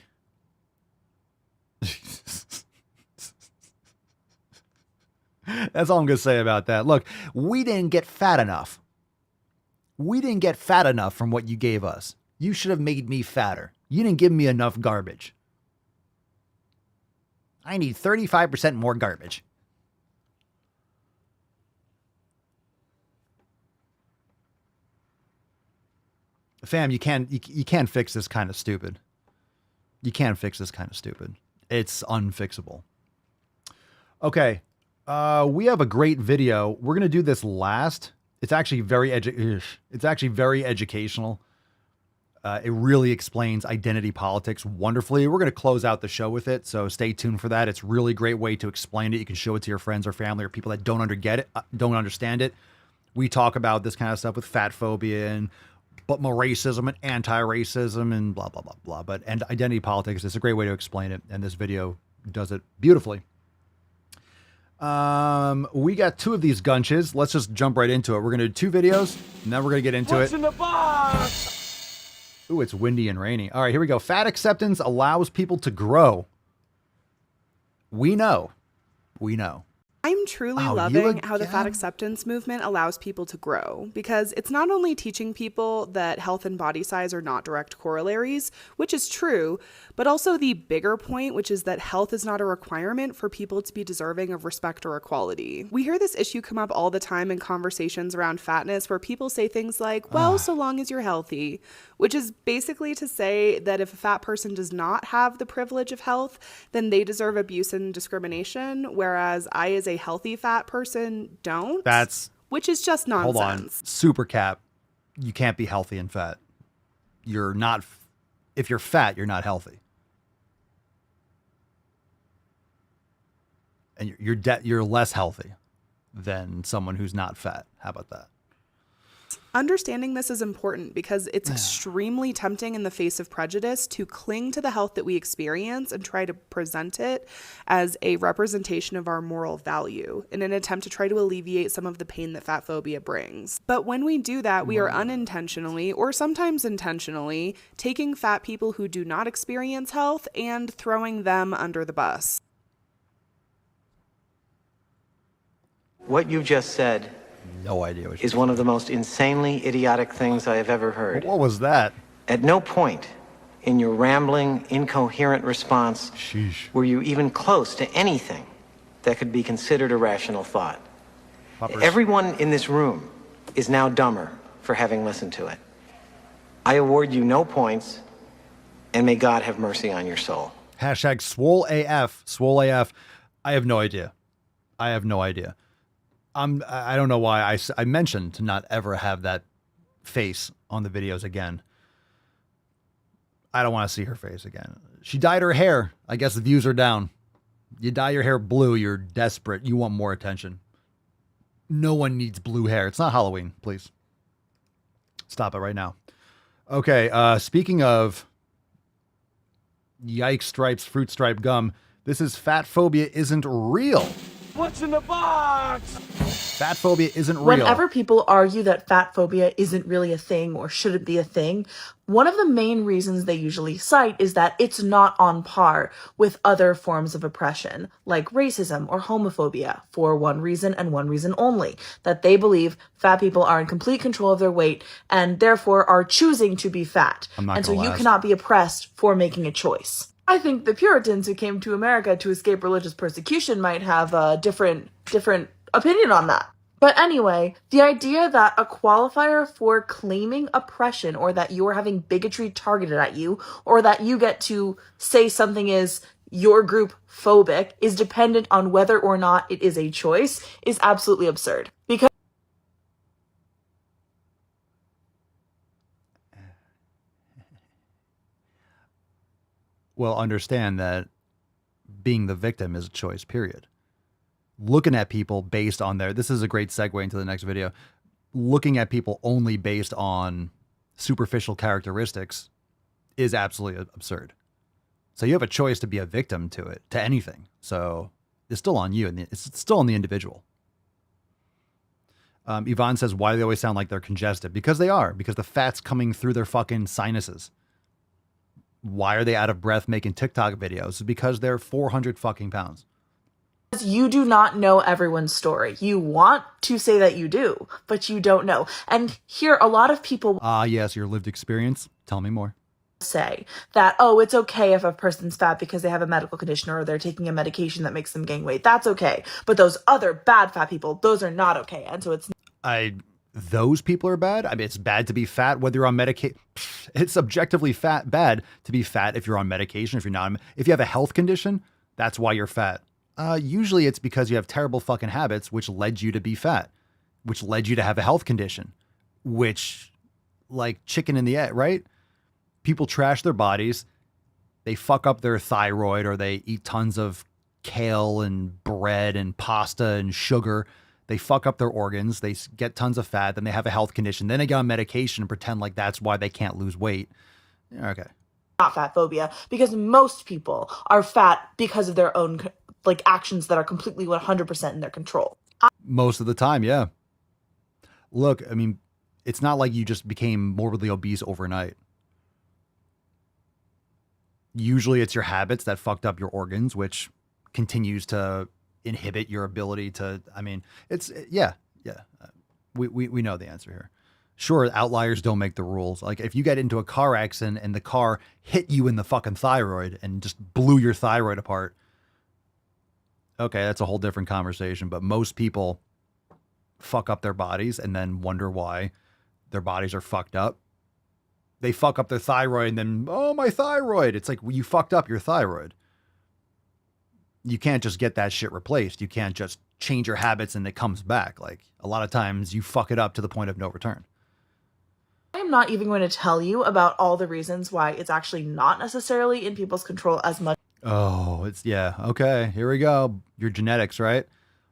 A: That's all I'm going to say about that. Look, we didn't get fat enough. We didn't get fat enough from what you gave us. You should have made me fatter. You didn't give me enough garbage. I need 35% more garbage. Fam, you can't fix this kind of stupid. You can't fix this kind of stupid. It's unfixable. Okay. We have a great video. We're going to do this last. It's actually very educational. It really explains identity politics wonderfully. We're going to close out the show with it, so stay tuned for that. It's a really great way to explain it. You can show it to your friends or family or people that don't understand it. We talk about this kind of stuff with fat phobia and racism and anti-racism and blah, blah, blah, blah. And identity politics is a great way to explain it, and this video does it beautifully. We got 2 of these gunches. Let's just jump right into it. We're going to do 2 videos, and then we're going to get into
L: What's
A: it.
L: in the box?
A: Ooh, it's windy and rainy. All right, here we go. Fat acceptance allows people to grow. We know.
F: I'm truly loving how the fat acceptance movement allows people to grow, because it's not only teaching people that health and body size are not direct corollaries, which is true, but also the bigger point, which is that health is not a requirement for people to be deserving of respect or equality. We hear this issue come up all the time in conversations around fatness, where people say things like, well, so long as you're healthy, which is basically to say that if a fat person does not have the privilege of health, then they deserve abuse and discrimination, whereas I, as a healthy fat person, don't. Which is just nonsense.
A: Hold on. Super cap. You can't be healthy and fat. You're not. If you're fat, you're not healthy. And you're less healthy than someone who's not fat. How about that?
F: Understanding this is important because it's extremely tempting in the face of prejudice to cling to the health that we experience and try to present it as a representation of our moral value in an attempt to try to alleviate some of the pain that fat phobia brings. But when we do that, we are unintentionally, or sometimes intentionally, taking fat people who do not experience health and throwing them under the bus.
R: What you just said
A: no idea what
R: is one of the most insanely idiotic things I have ever heard.
A: What was that?
R: At no point in your rambling, incoherent response were you even close to anything that could be considered a rational thought. Everyone in this room is now dumber for having listened to it. I award you no points, and may God have mercy on your soul.
A: Hashtag Swole AF. Swole AF. I have no idea. I have no idea. I don't know why I mentioned to not ever have that face on the videos again. I don't want to see her face again. She dyed her hair. I guess the views are down. You dye your hair blue, you're desperate. You want more attention. No one needs blue hair. It's not Halloween, please. Stop it right now. Okay, speaking of yikes stripes, fruit stripe gum, this is Fat Phobia Isn't Real.
L: What's in the box?
A: Fat phobia isn't real.
S: Whenever people argue that fat phobia isn't really a thing or shouldn't be a thing, one of the main reasons they usually cite is that it's not on par with other forms of oppression, like racism or homophobia, for one reason and one reason only, that they believe fat people are in complete control of their weight and therefore are choosing to be fat. And so you cannot be oppressed for making a choice. I think the Puritans who came to America to escape religious persecution might have a different opinion on that. But anyway, the idea that a qualifier for claiming oppression, or that you're having bigotry targeted at you, or that you get to say something is your group phobic, is dependent on whether or not it is a choice, is absolutely absurd. Because
A: well, understand that being the victim is a choice, period. Looking at people based on this is a great segue into the next video. Looking at people only based on superficial characteristics is absolutely absurd. So you have a choice to be a victim to anything. So it's still on you, and it's still on the individual. Yvonne says, why do they always sound like they're congested? Because they are, because the fat's coming through their fucking sinuses. Why are they out of breath making TikTok videos? Because they're 400 fucking pounds.
S: You do not know everyone's story. You want to say that you do, but you don't know. And here, a lot of people
A: yes, your lived experience. Tell me more.
S: Say that, oh, it's okay if a person's fat because they have a medical condition or they're taking a medication that makes them gain weight. That's okay. But those other bad fat people, those are not okay. And so
A: those people are bad. I mean, it's bad to be fat, whether you're on medication. It's objectively bad to be fat if you're on medication, if you're not. If you have a health condition, that's why you're fat. Usually it's because you have terrible fucking habits, which led you to be fat, which led you to have a health condition, which, like chicken and the egg, right? People trash their bodies. They fuck up their thyroid, or they eat tons of kale and bread and pasta and sugar. They fuck up their organs. They get tons of fat. Then they have a health condition. Then they get on medication and pretend like that's why they can't lose weight. Okay.
S: Not fat phobia, because most people are fat because of their own actions that are completely 100% in their control.
A: Most of the time, yeah. Look, I mean, it's not like you just became morbidly obese overnight. Usually it's your habits that fucked up your organs, which continues to inhibit your ability to, I mean, it's, yeah. We know the answer here. Sure, outliers don't make the rules. Like if you get into a car accident and the car hit you in the fucking thyroid and just blew your thyroid apart, okay, that's a whole different conversation. But most people fuck up their bodies and then wonder why their bodies are fucked up. They fuck up their thyroid and then, oh, my thyroid. It's like, well, you fucked up your thyroid. You can't just get that shit replaced. You can't just change your habits and it comes back. Like a lot of times you fuck it up to the point of no return.
S: I'm not even going to tell you about all the reasons why it's actually not necessarily in people's control as much.
A: Oh, it's, yeah. Okay, here we go. Your genetics, right?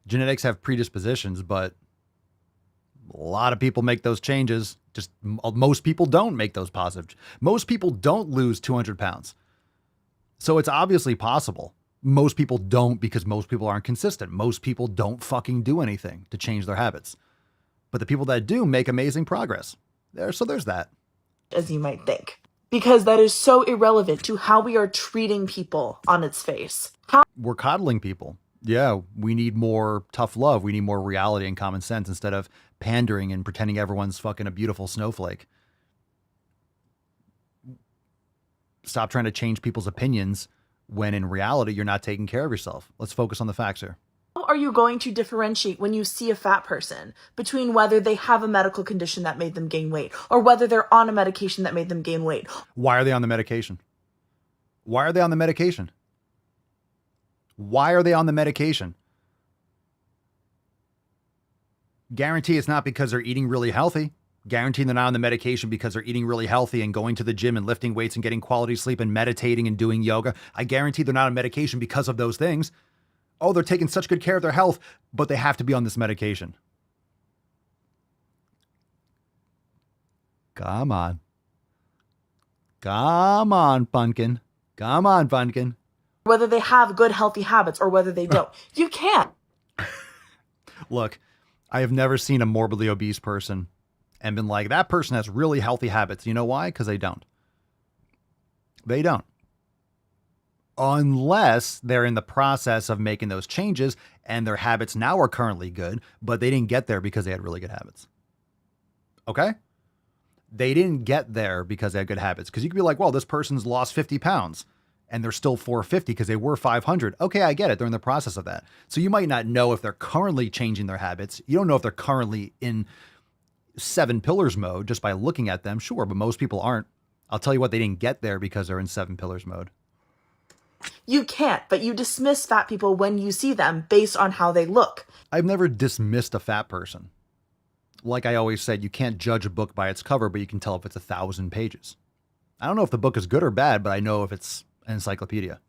A: Genetics have predispositions, but a lot of people make those changes. Just most people don't make those positive. Most people don't lose 200 pounds. So it's obviously possible. Most people don't because most people aren't consistent. Most people don't fucking do anything to change their habits. But the people that do make amazing progress. So there's that.
S: As you might think. Because that is so irrelevant to how we are treating people on its face.
A: We're coddling people. Yeah, we need more tough love. We need more reality and common sense instead of pandering and pretending everyone's fucking a beautiful snowflake. Stop trying to change people's opinions when in reality, you're not taking care of yourself. Let's focus on the facts here.
S: How are you going to differentiate when you see a fat person between whether they have a medical condition that made them gain weight or whether they're on a medication that made them gain weight?
A: Why are they on the medication? Why are they on the medication? Why are they on the medication? Guarantee it's not because they're eating really healthy. Guarantee they're not on the medication because they're eating really healthy and going to the gym and lifting weights and getting quality sleep and meditating and doing yoga. I guarantee they're not on medication because of those things. Oh, they're taking such good care of their health, but they have to be on this medication. Come on. Come on, Funkin. Come on, Funkin.
S: Whether they have good, healthy habits or whether they don't. You can't.
A: Look, I have never seen a morbidly obese person and been like, that person has really healthy habits. You know why? Because they don't. They don't. Unless they're in the process of making those changes and their habits now are currently good, but they didn't get there because they had really good habits. Okay? They didn't get there because they had good habits. Because you could be like, well, this person's lost 50 pounds and they're still 450 because they were 500. Okay, I get it. They're in the process of that. So you might not know if they're currently changing their habits. You don't know if they're currently in 7 pillars mode just by looking at them. Sure, but most people aren't. I'll tell you what, they didn't get there because they're in 7 pillars mode.
S: You can't, but you dismiss fat people when you see them based on how they look.
A: I've never dismissed a fat person. Like I always said, you can't judge a book by its cover, but you can tell if it's 1,000 pages. I don't know if the book is good or bad, but I know if it's an encyclopedia.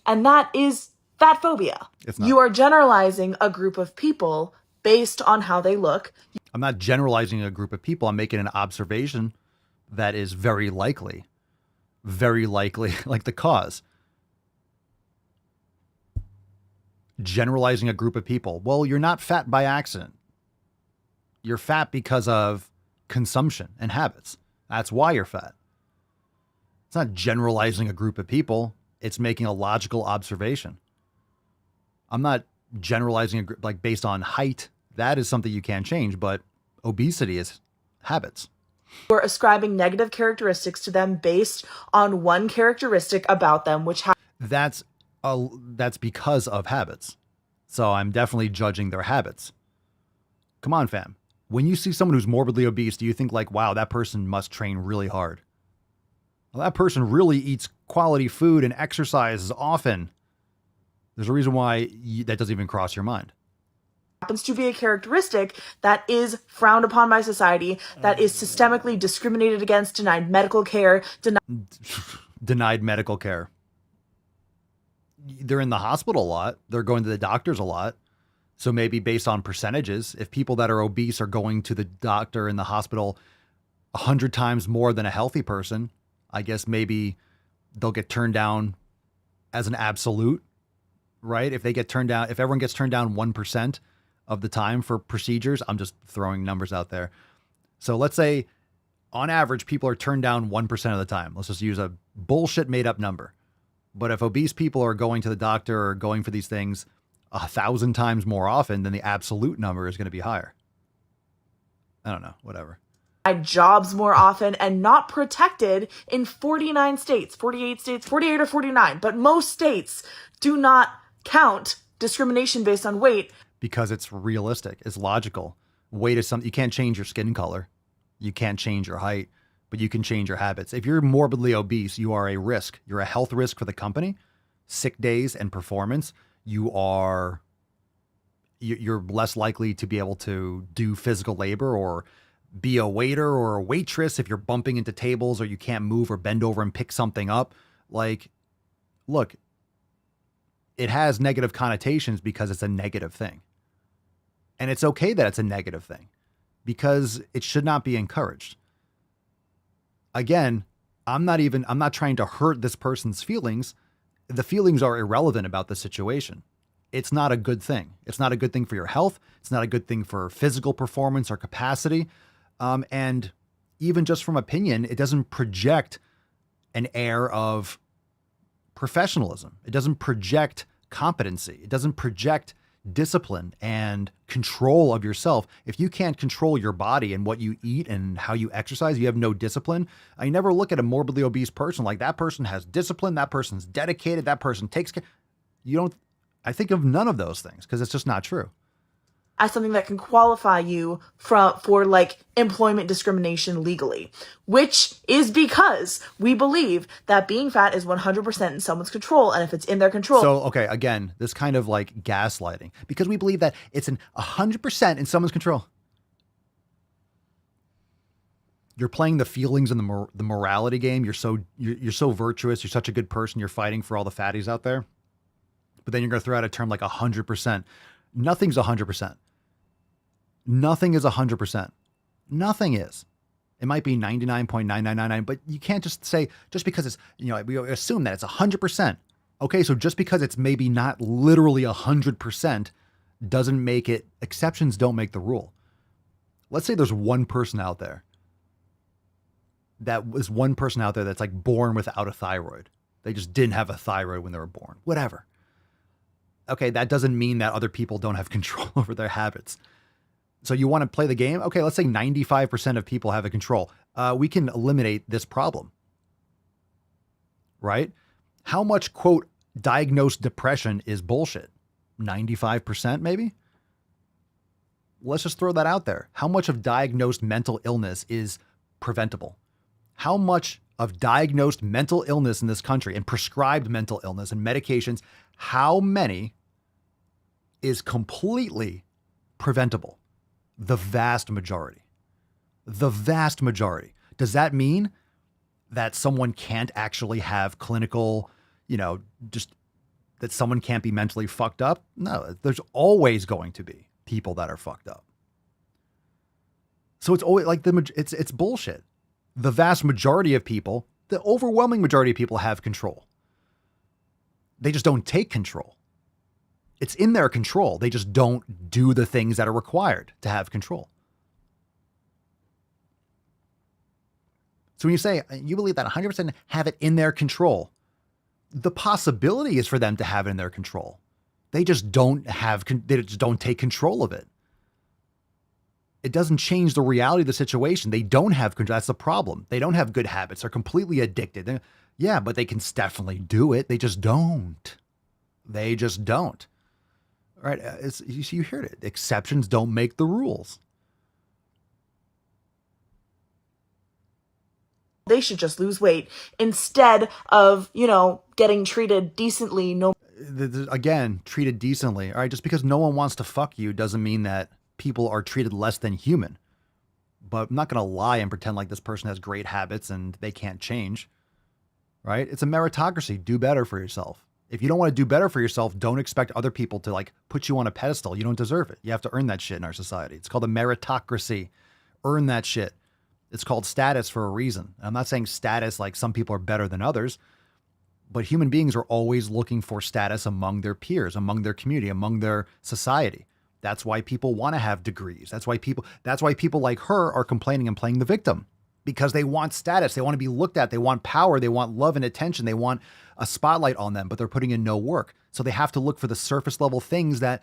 S: And that is fat phobia.
A: It's not.
S: You are generalizing a group of people based on how they look.
A: I'm not generalizing a group of people. I'm making an observation that is very likely, like the cause. Generalizing a group of people. Well, you're not fat by accident. You're fat because of consumption and habits. That's why you're fat. It's not generalizing a group of people. It's making a logical observation. I'm not generalizing a group like based on height. That is something you can change, but obesity is habits.
S: You're ascribing negative characteristics to them based on one characteristic about them, which
A: that's because of habits. So I'm definitely judging their habits. Come on, fam. When you see someone who's morbidly obese, do you think like, wow, that person must train really hard? Well, that person really eats quality food and exercises often. There's a reason why that doesn't even cross your mind.
S: Happens to be a characteristic that is frowned upon by society, that is systemically discriminated against, denied medical care,
A: denied medical care. They're in the hospital a lot. They're going to the doctors a lot. So maybe based on percentages, if people that are obese are going to the doctor in the hospital 100 times more than a healthy person, I guess maybe they'll get turned down as an absolute, right? If everyone gets turned down 1% of the time for procedures, I'm just throwing numbers out there. So let's say on average, people are turned down 1% of the time. Let's just use a bullshit made up number. But if obese people are going to the doctor or going for these things 1,000 times more often, then the absolute number is going to be higher. I don't know, whatever.
S: Jobs more often and not protected in 49 states, 48 states, 48 or 49, but most states do not count discrimination based on weight.
A: Because it's realistic, it's logical. Weight is something, you can't change your skin color, you can't change your height, but you can change your habits. If you're morbidly obese, you are a risk. You're a health risk for the company, sick days and performance. You're less likely to be able to do physical labor or be a waiter or a waitress if you're bumping into tables or you can't move or bend over and pick something up. Like, look, it has negative connotations because it's a negative thing. And it's okay that it's a negative thing because it should not be encouraged. Again, I'm not trying to hurt this person's feelings. The feelings are irrelevant about the situation. It's not a good thing. It's not a good thing for your health. It's not a good thing for physical performance or capacity. And even just from opinion, it doesn't project an air of professionalism. It doesn't project competency. It doesn't project discipline and control of yourself. If you can't control your body and what you eat and how you exercise, you have no discipline. I never look at a morbidly obese person like that person has discipline, that person's dedicated, that person takes care. I think of none of those things because it's just not true.
S: As something that can qualify you for like employment discrimination legally, which is because we believe that being fat is 100% in someone's control. And if it's in their control.
A: So, okay, again, this kind of like gaslighting, because we believe that it's 100% in someone's control. You're playing the feelings and the morality game. You're so virtuous. You're such a good person. You're fighting for all the fatties out there. But then you're going to throw out a term like 100%. Nothing's 100%. Nothing is 100%. Nothing is. It might be 99.9999, but you can't just say, just because it's, we assume that it's 100%. Okay, so just because it's maybe not literally 100% doesn't make it, exceptions don't make the rule. Let's say there's one person out there that's like born without a thyroid. They just didn't have a thyroid when they were born. Whatever. Okay, that doesn't mean that other people don't have control over their habits. So you want to play the game? Okay, let's say 95% of people have a control. We can eliminate this problem, right? How much, quote, diagnosed depression is bullshit? 95% maybe? Let's just throw that out there. How much of diagnosed mental illness is preventable? How much of diagnosed mental illness in this country and prescribed mental illness and medications, how many is completely preventable? The vast majority. The vast majority. Does that mean that someone can't actually have clinical, just that someone can't be mentally fucked up? No, there's always going to be people that are fucked up. So it's always like it's bullshit. The vast majority of people, the overwhelming majority of people have control. They just don't take control. It's in their control. They just don't do the things that are required to have control. So when you say you believe that 100% have it in their control, the possibility is for them to have it in their control. They just don't take control of it. It doesn't change the reality of the situation. They don't have control. That's the problem. They don't have good habits. They're completely addicted. Yeah, but they can definitely do it. They just don't. They just don't. Right? You heard it. Exceptions don't make the rules.
S: They should just lose weight instead of, getting treated decently.
A: Again, treated decently. All right. Just because no one wants to fuck you doesn't mean that people are treated less than human. But I'm not going to lie and pretend like this person has great habits and they can't change. Right? It's a meritocracy. Do better for yourself. If you don't want to do better for yourself, don't expect other people to put you on a pedestal. You don't deserve it. You have to earn that shit in our society. It's called a meritocracy. Earn that shit. It's called status for a reason. I'm not saying status like some people are better than others, but human beings are always looking for status among their peers, among their community, among their society. That's why people want to have degrees. That's why people like her are complaining and playing the victim. because they want status. They want to be looked at. They want power. They want love and attention. They want a spotlight on them, but they're putting in no work. So they have to look for the surface level things that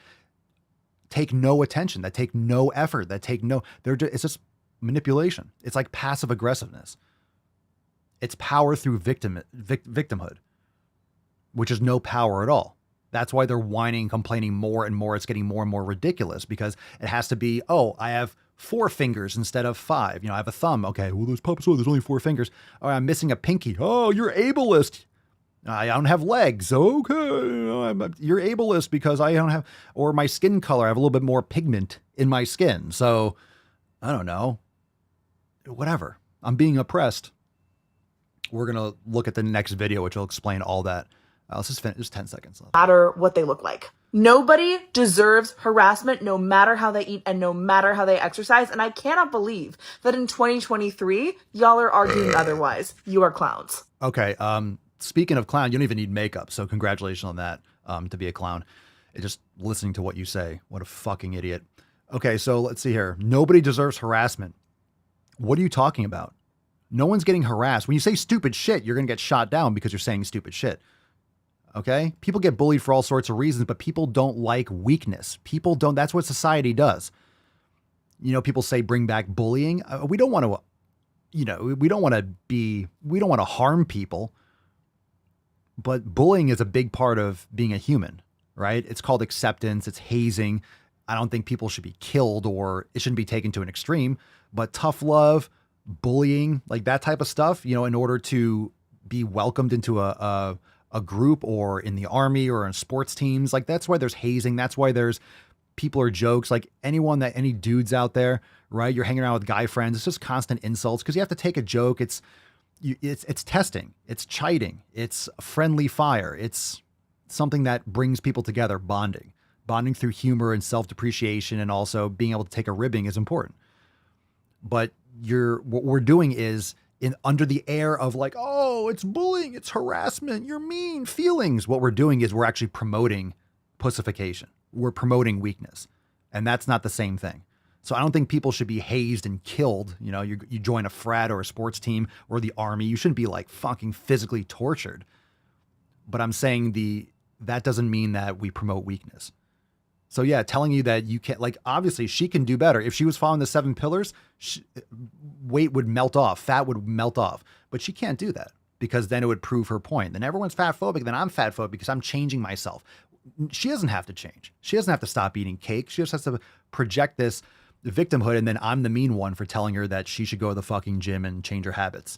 A: take no attention, that take no effort, it's just manipulation. It's like passive aggressiveness. It's power through victimhood, which is no power at all. That's why they're whining, complaining more and more. It's getting more and more ridiculous because it has to be, oh, I have 4 fingers instead of 5. I have a thumb. Okay, well, there's only 4 fingers. Oh, I'm missing a pinky. Oh, you're ableist. I don't have legs. Okay, you're ableist because I don't have, or my skin color, I have a little bit more pigment in my skin. So I don't know, whatever. I'm being oppressed. We're going to look at the next video, which will explain all that. Let's just finish, just 10 seconds left.
S: Matter what they look like. Nobody deserves harassment no matter how they eat and no matter how they exercise. And I cannot believe that in 2023, y'all are arguing otherwise. You are clowns.
A: Okay. Speaking of clown, you don't even need makeup. So congratulations on that, to be a clown. Just listening to what you say. What a fucking idiot. Okay. So let's see here. Nobody deserves harassment. What are you talking about? No one's getting harassed. When you say stupid shit, you're going to get shot down because you're saying stupid shit. Okay. People get bullied for all sorts of reasons, but people don't like weakness. People don't, that's what society does. People say bring back bullying. We don't want to, we don't want to harm people, but bullying is a big part of being a human, right? It's called acceptance. It's hazing. I don't think people should be killed or it shouldn't be taken to an extreme, but tough love, bullying, like that type of stuff, in order to be welcomed into a group or in the army or in sports teams. Like that's why there's hazing. That's why there's people are jokes. Like any dudes out there, right? You're hanging around with guy friends. It's just constant insults because you have to take a joke. It's testing. It's chiding. It's friendly fire. It's something that brings people together, bonding through humor and self-depreciation. And also being able to take a ribbing is important. But what we're doing is under the air of like, oh, it's bullying, it's harassment, you're mean feelings. What we're doing is we're actually promoting pussification. We're promoting weakness. And that's not the same thing. So I don't think people should be hazed and killed. You join a frat or a sports team or the army. You shouldn't be like fucking physically tortured. But I'm saying that doesn't mean that we promote weakness. So yeah, telling you that you can't, like, obviously she can do better. If she was following the 7 pillars, weight would melt off, fat would melt off, but she can't do that because then it would prove her point. Then everyone's fat phobic. Then I'm fat phobic because I'm changing myself. She doesn't have to change. She doesn't have to stop eating cake. She just has to project this victimhood. And then I'm the mean one for telling her that she should go to the fucking gym and change her habits,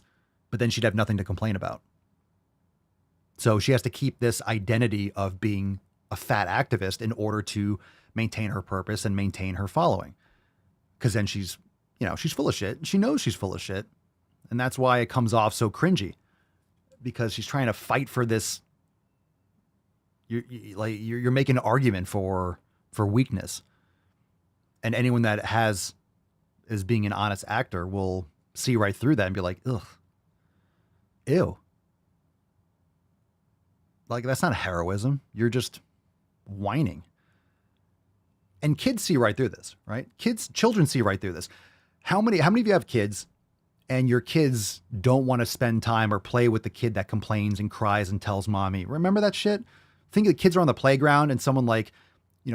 A: but then she'd have nothing to complain about. So she has to keep this identity of being a fat activist in order to maintain her purpose and maintain her following. Cause then she's full of shit. She knows she's full of shit. And that's why it comes off so cringy because she's trying to fight for this. You're making an argument for weakness. And anyone that is being an honest actor will see right through that and be like, ugh, ew. Like that's not heroism. You're just whining. And kids see right through this, right? Children see right through this. How many of you have kids and your kids don't want to spend time or play with the kid that complains and cries and tells mommy? Remember that shit? Think the kids are on the playground and someone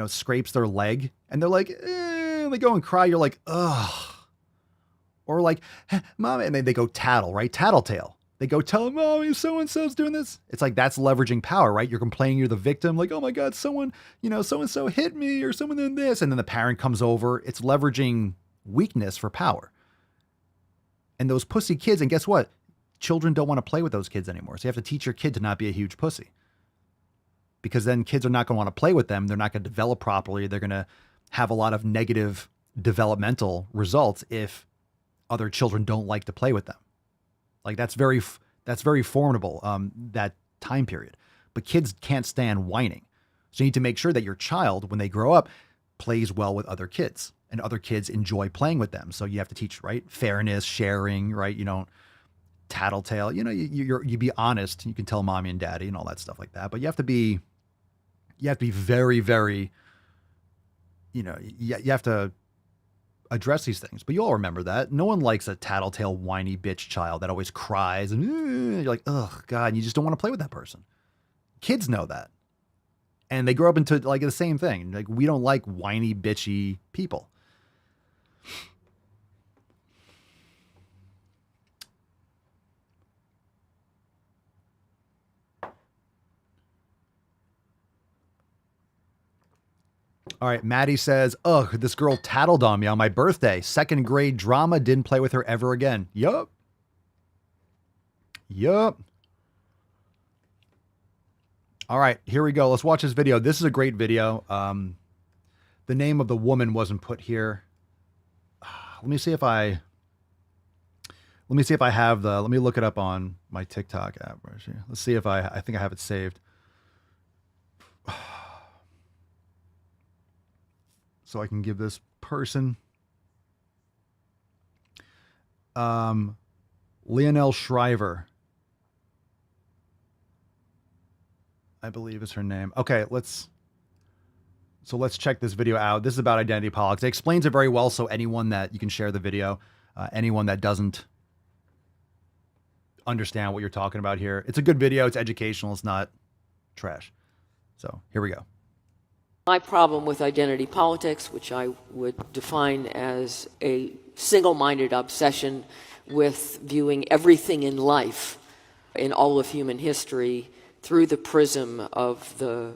A: scrapes their leg and they're like, and they go and cry. You're like, ugh. Or like, hey, mommy, and then they go tattle, right? Tattletale. They go tell mommy so-and-so's doing this. It's like, that's leveraging power, right? You're complaining, you're the victim. Like, oh my God, someone, so-and-so hit me or someone did this. And then the parent comes over. It's leveraging weakness for power. And those pussy kids, and guess what? Children don't want to play with those kids anymore. So you have to teach your kid to not be a huge pussy. Because then kids are not going to want to play with them. They're not going to develop properly. They're going to have a lot of negative developmental results if other children don't like to play with them. Like that's very formidable, that time period. But kids can't stand whining. So you need to make sure that your child, when they grow up, plays well with other kids and other kids enjoy playing with them. So you have to teach, right? Fairness, sharing, right? You don't tattletale, you be honest. You can tell mommy and daddy and all that stuff like that. But you have to be very, very, you have to address these things. But you all remember that. No one likes a tattletale, whiny bitch child that always cries and you're like, oh God, and you just don't want to play with that person. Kids know that. And they grow up into like the same thing. Like, we don't like whiny, bitchy people. All right, Maddie says, ugh, this girl tattled on me on my birthday. Second grade drama, didn't play with her ever again. Yup. All right, here we go. Let's watch this video. This is a great video. The name of the woman wasn't put here. Let me see if I have let me look it up on my TikTok app. Let's see if I think I have it saved. So I can give this person, Leonelle Shriver, I believe is her name. Okay, let's check this video out. This is about identity politics. It explains it very well, so anyone that you can share the video, anyone that doesn't understand what you're talking about here. It's a good video. It's educational. It's not trash. So here we go.
T: My problem with identity politics, which I would define as a single-minded obsession with viewing everything in life, in all of human history, through the prism of the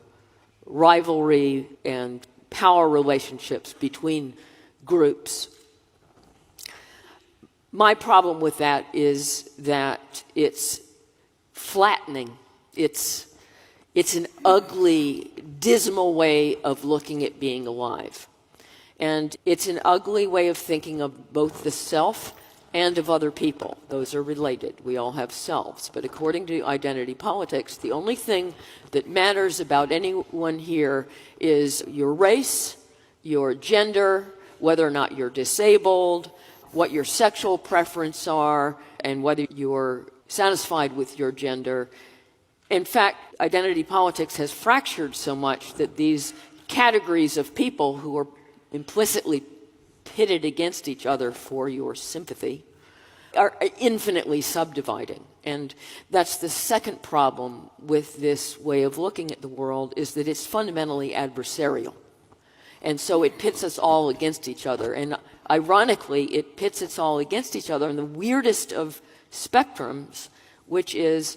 T: rivalry and power relationships between groups. My problem with that is that it's flattening. It's an ugly, dismal way of looking at being alive. And it's an ugly way of thinking of both the self and of other people. Those are related. We all have selves. But according to identity politics, the only thing that matters about anyone here is your race, your gender, whether or not you're disabled, what your sexual preference are, and whether you're satisfied with your gender. In fact, identity politics has fractured so much that these categories of people who are implicitly pitted against each other for your sympathy are infinitely subdividing. And that's the second problem with this way of looking at the world, is that it's fundamentally adversarial. And so it pits us all against each other. And ironically, it pits us all against each other in the weirdest of spectrums, which is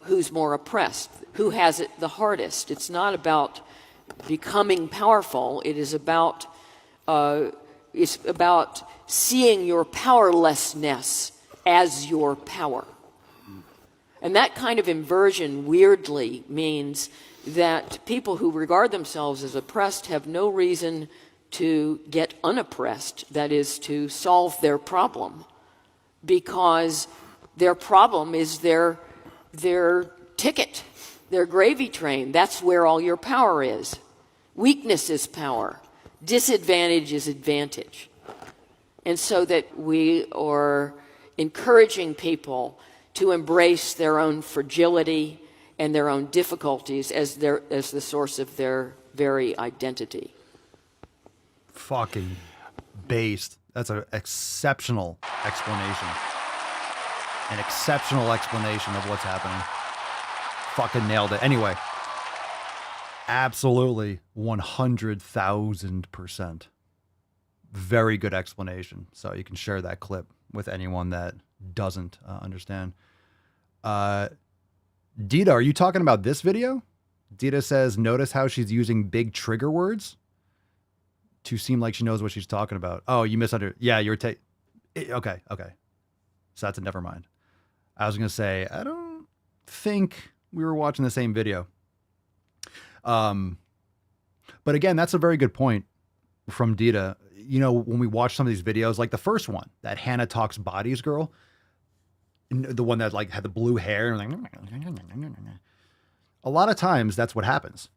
T: who's more oppressed, who has it the hardest. It's not about becoming powerful. It is about seeing your powerlessness as your power. And that kind of inversion weirdly means that people who regard themselves as oppressed have no reason to get unoppressed, that is, to solve their problem, because their problem is their ticket, their gravy train. That's where all your power is. Weakness is power. Disadvantage is advantage. And so that we are encouraging people to embrace their own fragility and their own difficulties as the source of their very identity.
A: Fucking based. That's an exceptional explanation. An exceptional explanation of what's happening. Fucking nailed it. Anyway, absolutely 100,000%. Very good explanation. So you can share that clip with anyone that doesn't understand. Dita, are you talking about this video? Dita says, notice how she's using big trigger words to seem like she knows what she's talking about. Oh, you misunderstood. Yeah, you're okay. So that's a never mind. I was going to say, I don't think we were watching the same video. But again, that's a very good point from Dita. You know, when we watch some of these videos, like the first one, that Hannah Talks Bodies girl, the one that like had the blue hair, and like, a lot of times that's what happens.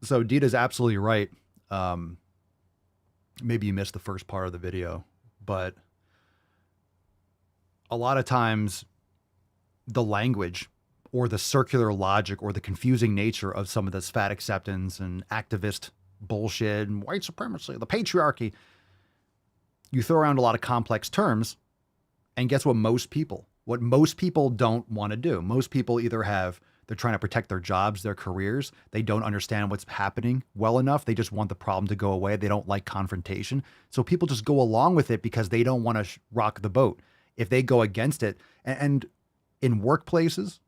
A: So Dita's absolutely right. Maybe you missed the first part of the video, but a lot of times the language or the circular logic or the confusing nature of some of this fat acceptance and activist bullshit and white supremacy, the patriarchy, you throw around a lot of complex terms, and guess what most people don't want to do. Most people either they're trying to protect their jobs, their careers. They don't understand what's happening well enough. They just want the problem to go away. They don't like confrontation. So people just go along with it because they don't want to rock the boat. If they go against it, and in workplaces,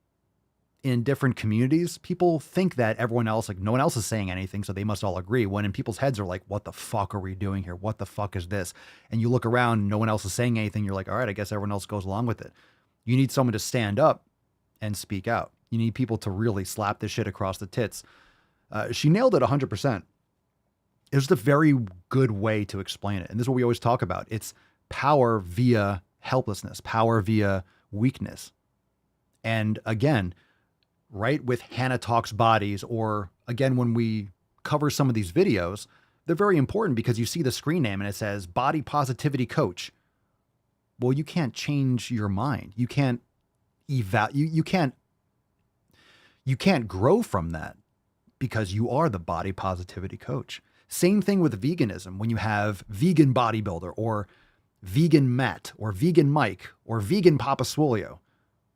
A: in different communities, people think that everyone else, like no one else is saying anything, so they must all agree. When in people's heads are like, what the fuck are we doing here? What the fuck is this? And you look around, no one else is saying anything. You're like, all right, I guess everyone else goes along with it. You need someone to stand up and speak out. You need people to really slap this shit across the tits. She nailed it 100%. It was a very good way to explain it. And this is what we always talk about. It's power via helplessness, power via weakness. And again, right, with Hannah Talks Bodies, or again, when we cover some of these videos, they're very important because you see the screen name and it says Body Positivity Coach. Well, you can't change your mind. You can't you can't grow from that because you are the body positivity coach. Same thing with veganism. When you have vegan bodybuilder or vegan Matt or vegan Mike or vegan Papa Swolio,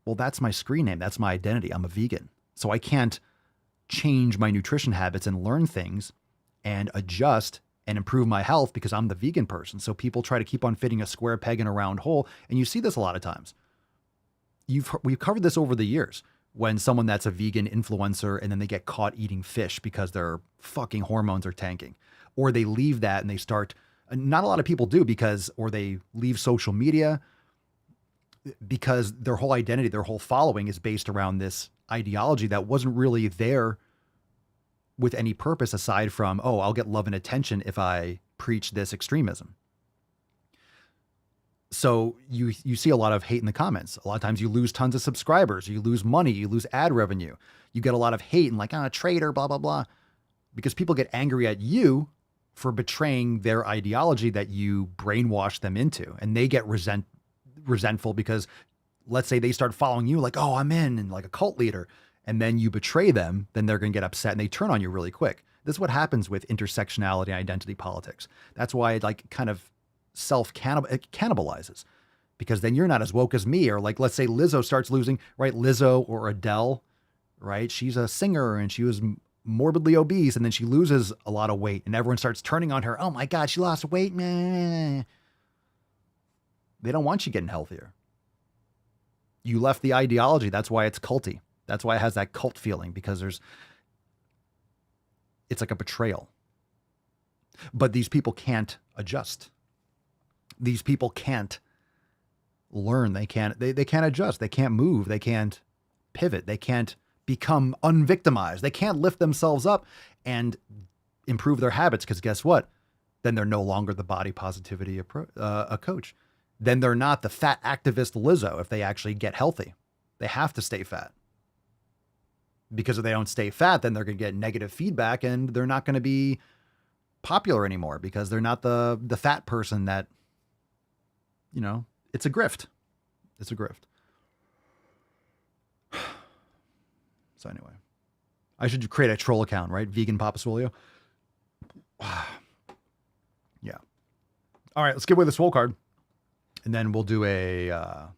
A: well, that's my screen name. That's my identity. I'm a vegan. So I can't change my nutrition habits and learn things and adjust and improve my health because I'm the vegan person. So people try to keep on fitting a square peg in a round hole. And you see this a lot of times. We've covered this over the years. When someone that's a vegan influencer and then they get caught eating fish because their fucking hormones are tanking, or they leave that and they start, not a lot of people do or they leave social media because their whole identity, their whole following is based around this ideology that wasn't really there with any purpose aside from, oh, I'll get love and attention if I preach this extremism. So you see a lot of hate in the comments. A lot of times you lose tons of subscribers, you lose money, you lose ad revenue. You get a lot of hate and like, traitor, blah, blah, blah. Because people get angry at you for betraying their ideology that you brainwashed them into. And they get resentful because let's say they start following you like, oh, I'm in, and like a cult leader. And then you betray them, then they're going to get upset and they turn on you really quick. This is what happens with intersectionality and identity politics. That's why it like kind of cannibalizes, because then you're not as woke as me. Or like, let's say Lizzo starts losing, right? Lizzo or Adele, right? She's a singer and she was morbidly obese and then she loses a lot of weight and everyone starts turning on her. Oh my God, she lost weight. They don't want you getting healthier. You left the ideology. That's why it's culty. That's why it has that cult feeling, because it's like a betrayal. But these people can't adjust. These people can't learn. They can't adjust. They can't move. They can't pivot. They can't become unvictimized. They can't lift themselves up and improve their habits, because guess what? Then they're no longer the body positivity a coach. Then they're not the fat activist Lizzo if they actually get healthy. They have to stay fat. Because if they don't stay fat, then they're going to get negative feedback and they're not going to be popular anymore because they're not the fat person that, it's a grift. It's a grift. So anyway, I should create a troll account, right? Vegan Papa Swolio. Yeah. All right, let's give away the swole card. And then we'll do a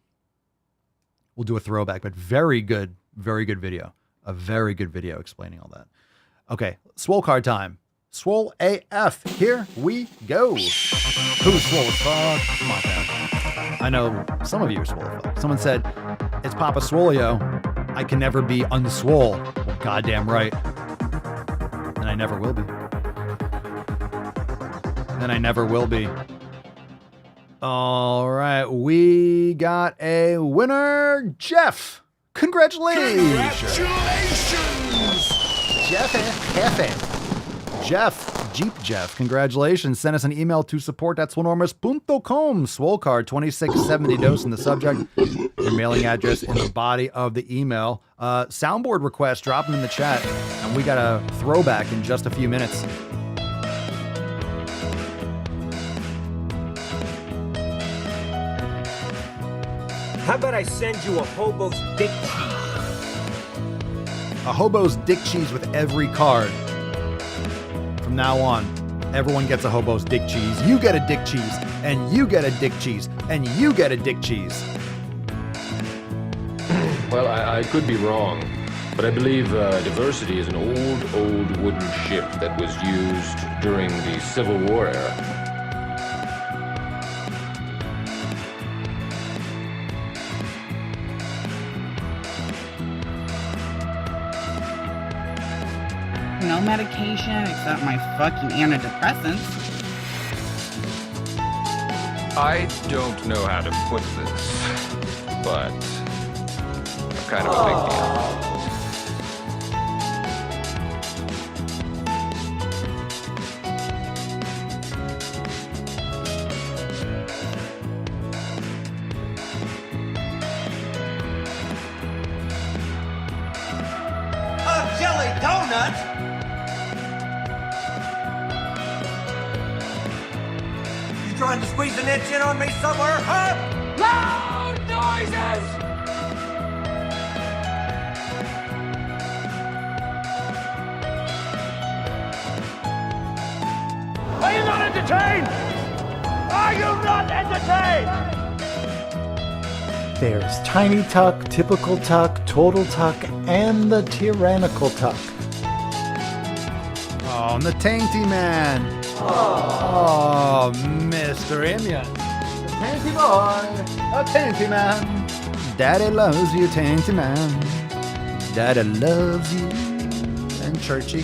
A: throwback, but very good video. A very good video explaining all that. Okay, swole card time. Swole AF. Here we go. Who's swole as fuck? Come on, man. I know some of you are swole as fuck. Someone said, it's Papa Swolio. I can never be unswole. Well, goddamn right. And I never will be. And I never will be. All right, we got a winner, Jeff. Congratulations. Jeff, Jeep Jeff, congratulations. Send us an email to support@swolenormous.com. Swole card 2670 dose in the subject. Your mailing address in the body of the email. Soundboard request, drop them in the chat. And we got a throwback in just a few minutes.
U: How about I send you a hobo's dick cheese?
A: A hobo's dick cheese with every card. From now on. Everyone gets a hobo's dick cheese. You get a dick cheese, and you get a dick cheese, and you get a dick cheese.
B: Well, I could be wrong, but I believe diversity is an old wooden ship that was used during the Civil War era.
V: No medication except my fucking antidepressants.
B: I don't know how to put this, but I'm kind of a big deal.
K: A jelly donut? You trying to squeeze an inch in on me somewhere, huh?
L: Loud noises! Are you not entertained? Are you not entertained?
W: There's Tiny Tuck, Typical Tuck, Total Tuck, and the Tyrannical Tuck.
A: Oh, and the Tainty Man. Oh, Mr. Emion. Tainty boy. A Tainty Man. Daddy loves you, Tainty Man. Daddy loves you. And Churchy.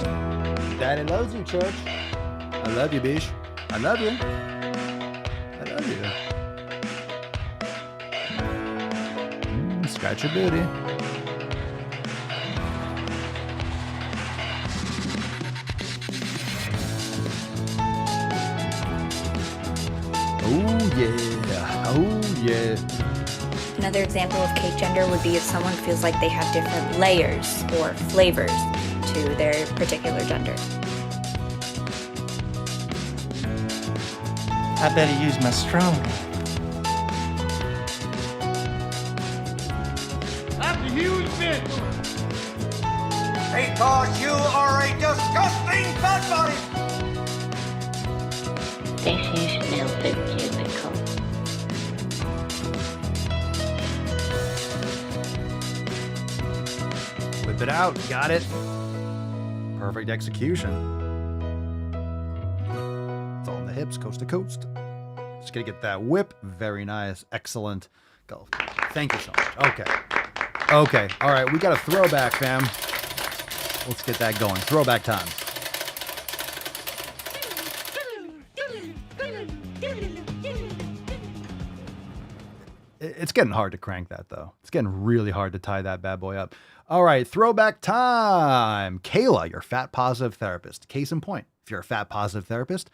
A: Daddy loves you, Church. I love you, Bish. I love you. I love you. Scratch your booty. Oh yeah. Oh yeah.
J: Another example of cake gender would be if someone feels like they have different layers or flavors to their particular gender.
W: I better use my strong.
L: That's a huge bitch!
K: Because you are a disgusting fat body!
X: This is melted cubicle.
A: Whip it out. Got it. Perfect execution. It's all in the hips, coast to coast. Just gonna get that whip. Very nice. Excellent. Go. Thank you so much. Okay. Okay. All right. We got a throwback, fam. Let's get that going. Throwback time. It's getting hard to crank that, though. It's getting really hard to tie that bad boy up. All right, throwback time. Kayla, your fat positive therapist. Case in point, if you're a fat positive therapist,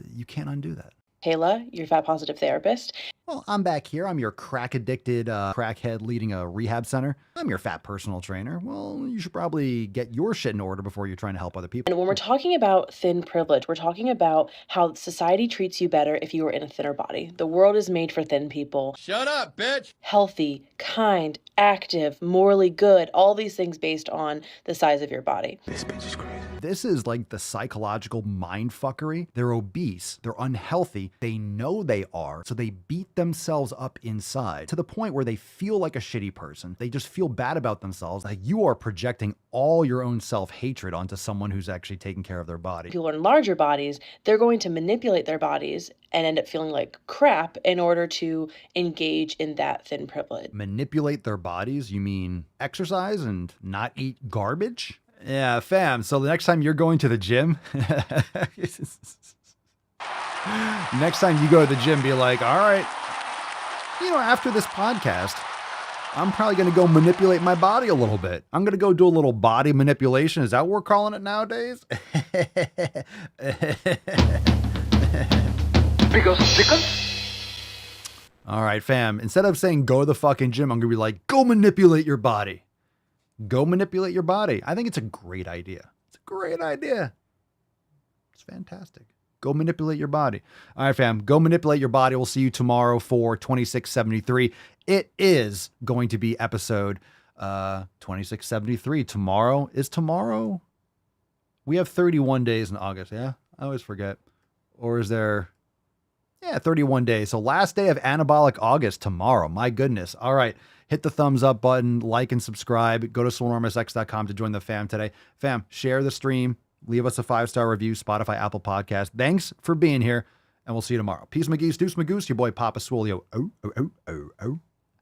A: you can't undo that.
Y: Kayla, your fat positive therapist.
A: Well, I'm back here. I'm your crack addicted crackhead leading a rehab center. I'm your fat personal trainer. Well, you should probably get your shit in order before you're trying to help other people.
Y: And when we're talking about thin privilege, we're talking about how society treats you better if you are in a thinner body. The world is made for thin people.
L: Shut up, bitch!
Y: Healthy, kind, active, morally good, all these things based on the size of your body.
A: This bitch is crazy. This is like the psychological mindfuckery. They're obese. They're unhealthy. They know they are. So they beat themselves up inside to the point where they feel like a shitty person. They just feel bad about themselves. Like you are projecting all your own self-hatred onto someone who's actually taking care of their body.
Y: People in larger bodies, they're going to manipulate their bodies and end up feeling like crap in order to engage in that thin privilege.
A: Manipulate their bodies? You mean exercise and not eat garbage? Yeah, fam. So the next time you're going to the gym, next time you go to the gym, be like, all right, you know, after this podcast, I'm probably going to go manipulate my body a little bit. I'm going to go do a little body manipulation. Is that what we're calling it nowadays? All right, fam. Instead of saying go to the fucking gym, I'm going to be like, go manipulate your body. Go manipulate your body. I think it's a great idea. It's a great idea. It's fantastic. Go manipulate your body. All right, fam. Go manipulate your body. We'll see you tomorrow for 2673. It is going to be episode 2673. Tomorrow is tomorrow. We have 31 days in August, yeah? I always forget. Or is there... Yeah, 31 days. So last day of Anabolic August tomorrow. My goodness. All right. Hit the thumbs up button, like and subscribe. Go to swolenormousx.com to join the fam today. Fam, share the stream. Leave us a 5-star review, Spotify, Apple Podcast. Thanks for being here, and we'll see you tomorrow. Peace, McGee's, Deuce Magoose, your boy Papa Swolio.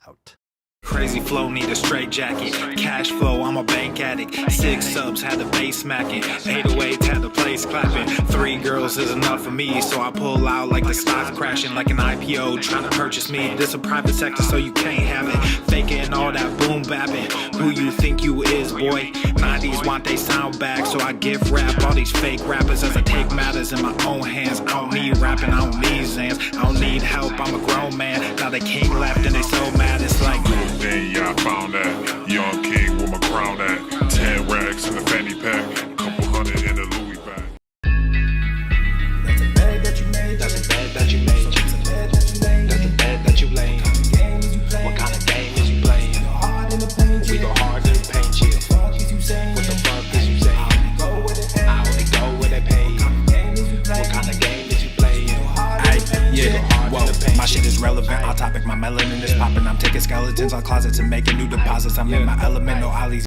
A: Out.
C: Crazy flow, need a straight jacket. Cash flow, I'm a bank addict. 6 subs, had the bass smacking. 808s, had the place clapping. 3 girls is enough for me, so I pull out like the stock crashing. Like an IPO, trying to purchase me. This a private sector, so you can't have it. Faking all that boom bapping. Who you think you is, boy? 90s want they sound back, so I give rap all these fake rappers as I take matters in my own hands. I don't need rapping, I don't need Zans. I don't need help, I'm a grown man. Now the king left and they so mad, it's like...
D: Then yeah, I found that young king with my crown at 10 racks in the fanny pack, couple hundred in the Louis bag.
C: That's a bed that you made. That's a bed that you made. That's a bed that you laid. That's a bed that you laid. What kind of game is you playing? We go hard in the paint, chill. What the fuck is you saying? I only go where they pay. What kind of game is you playing? Yeah, whoa, my shit is relevant, on topic, my melanin is popping. I'm taking skeletons on closets and making new deposits. I'm in my element, no ollies.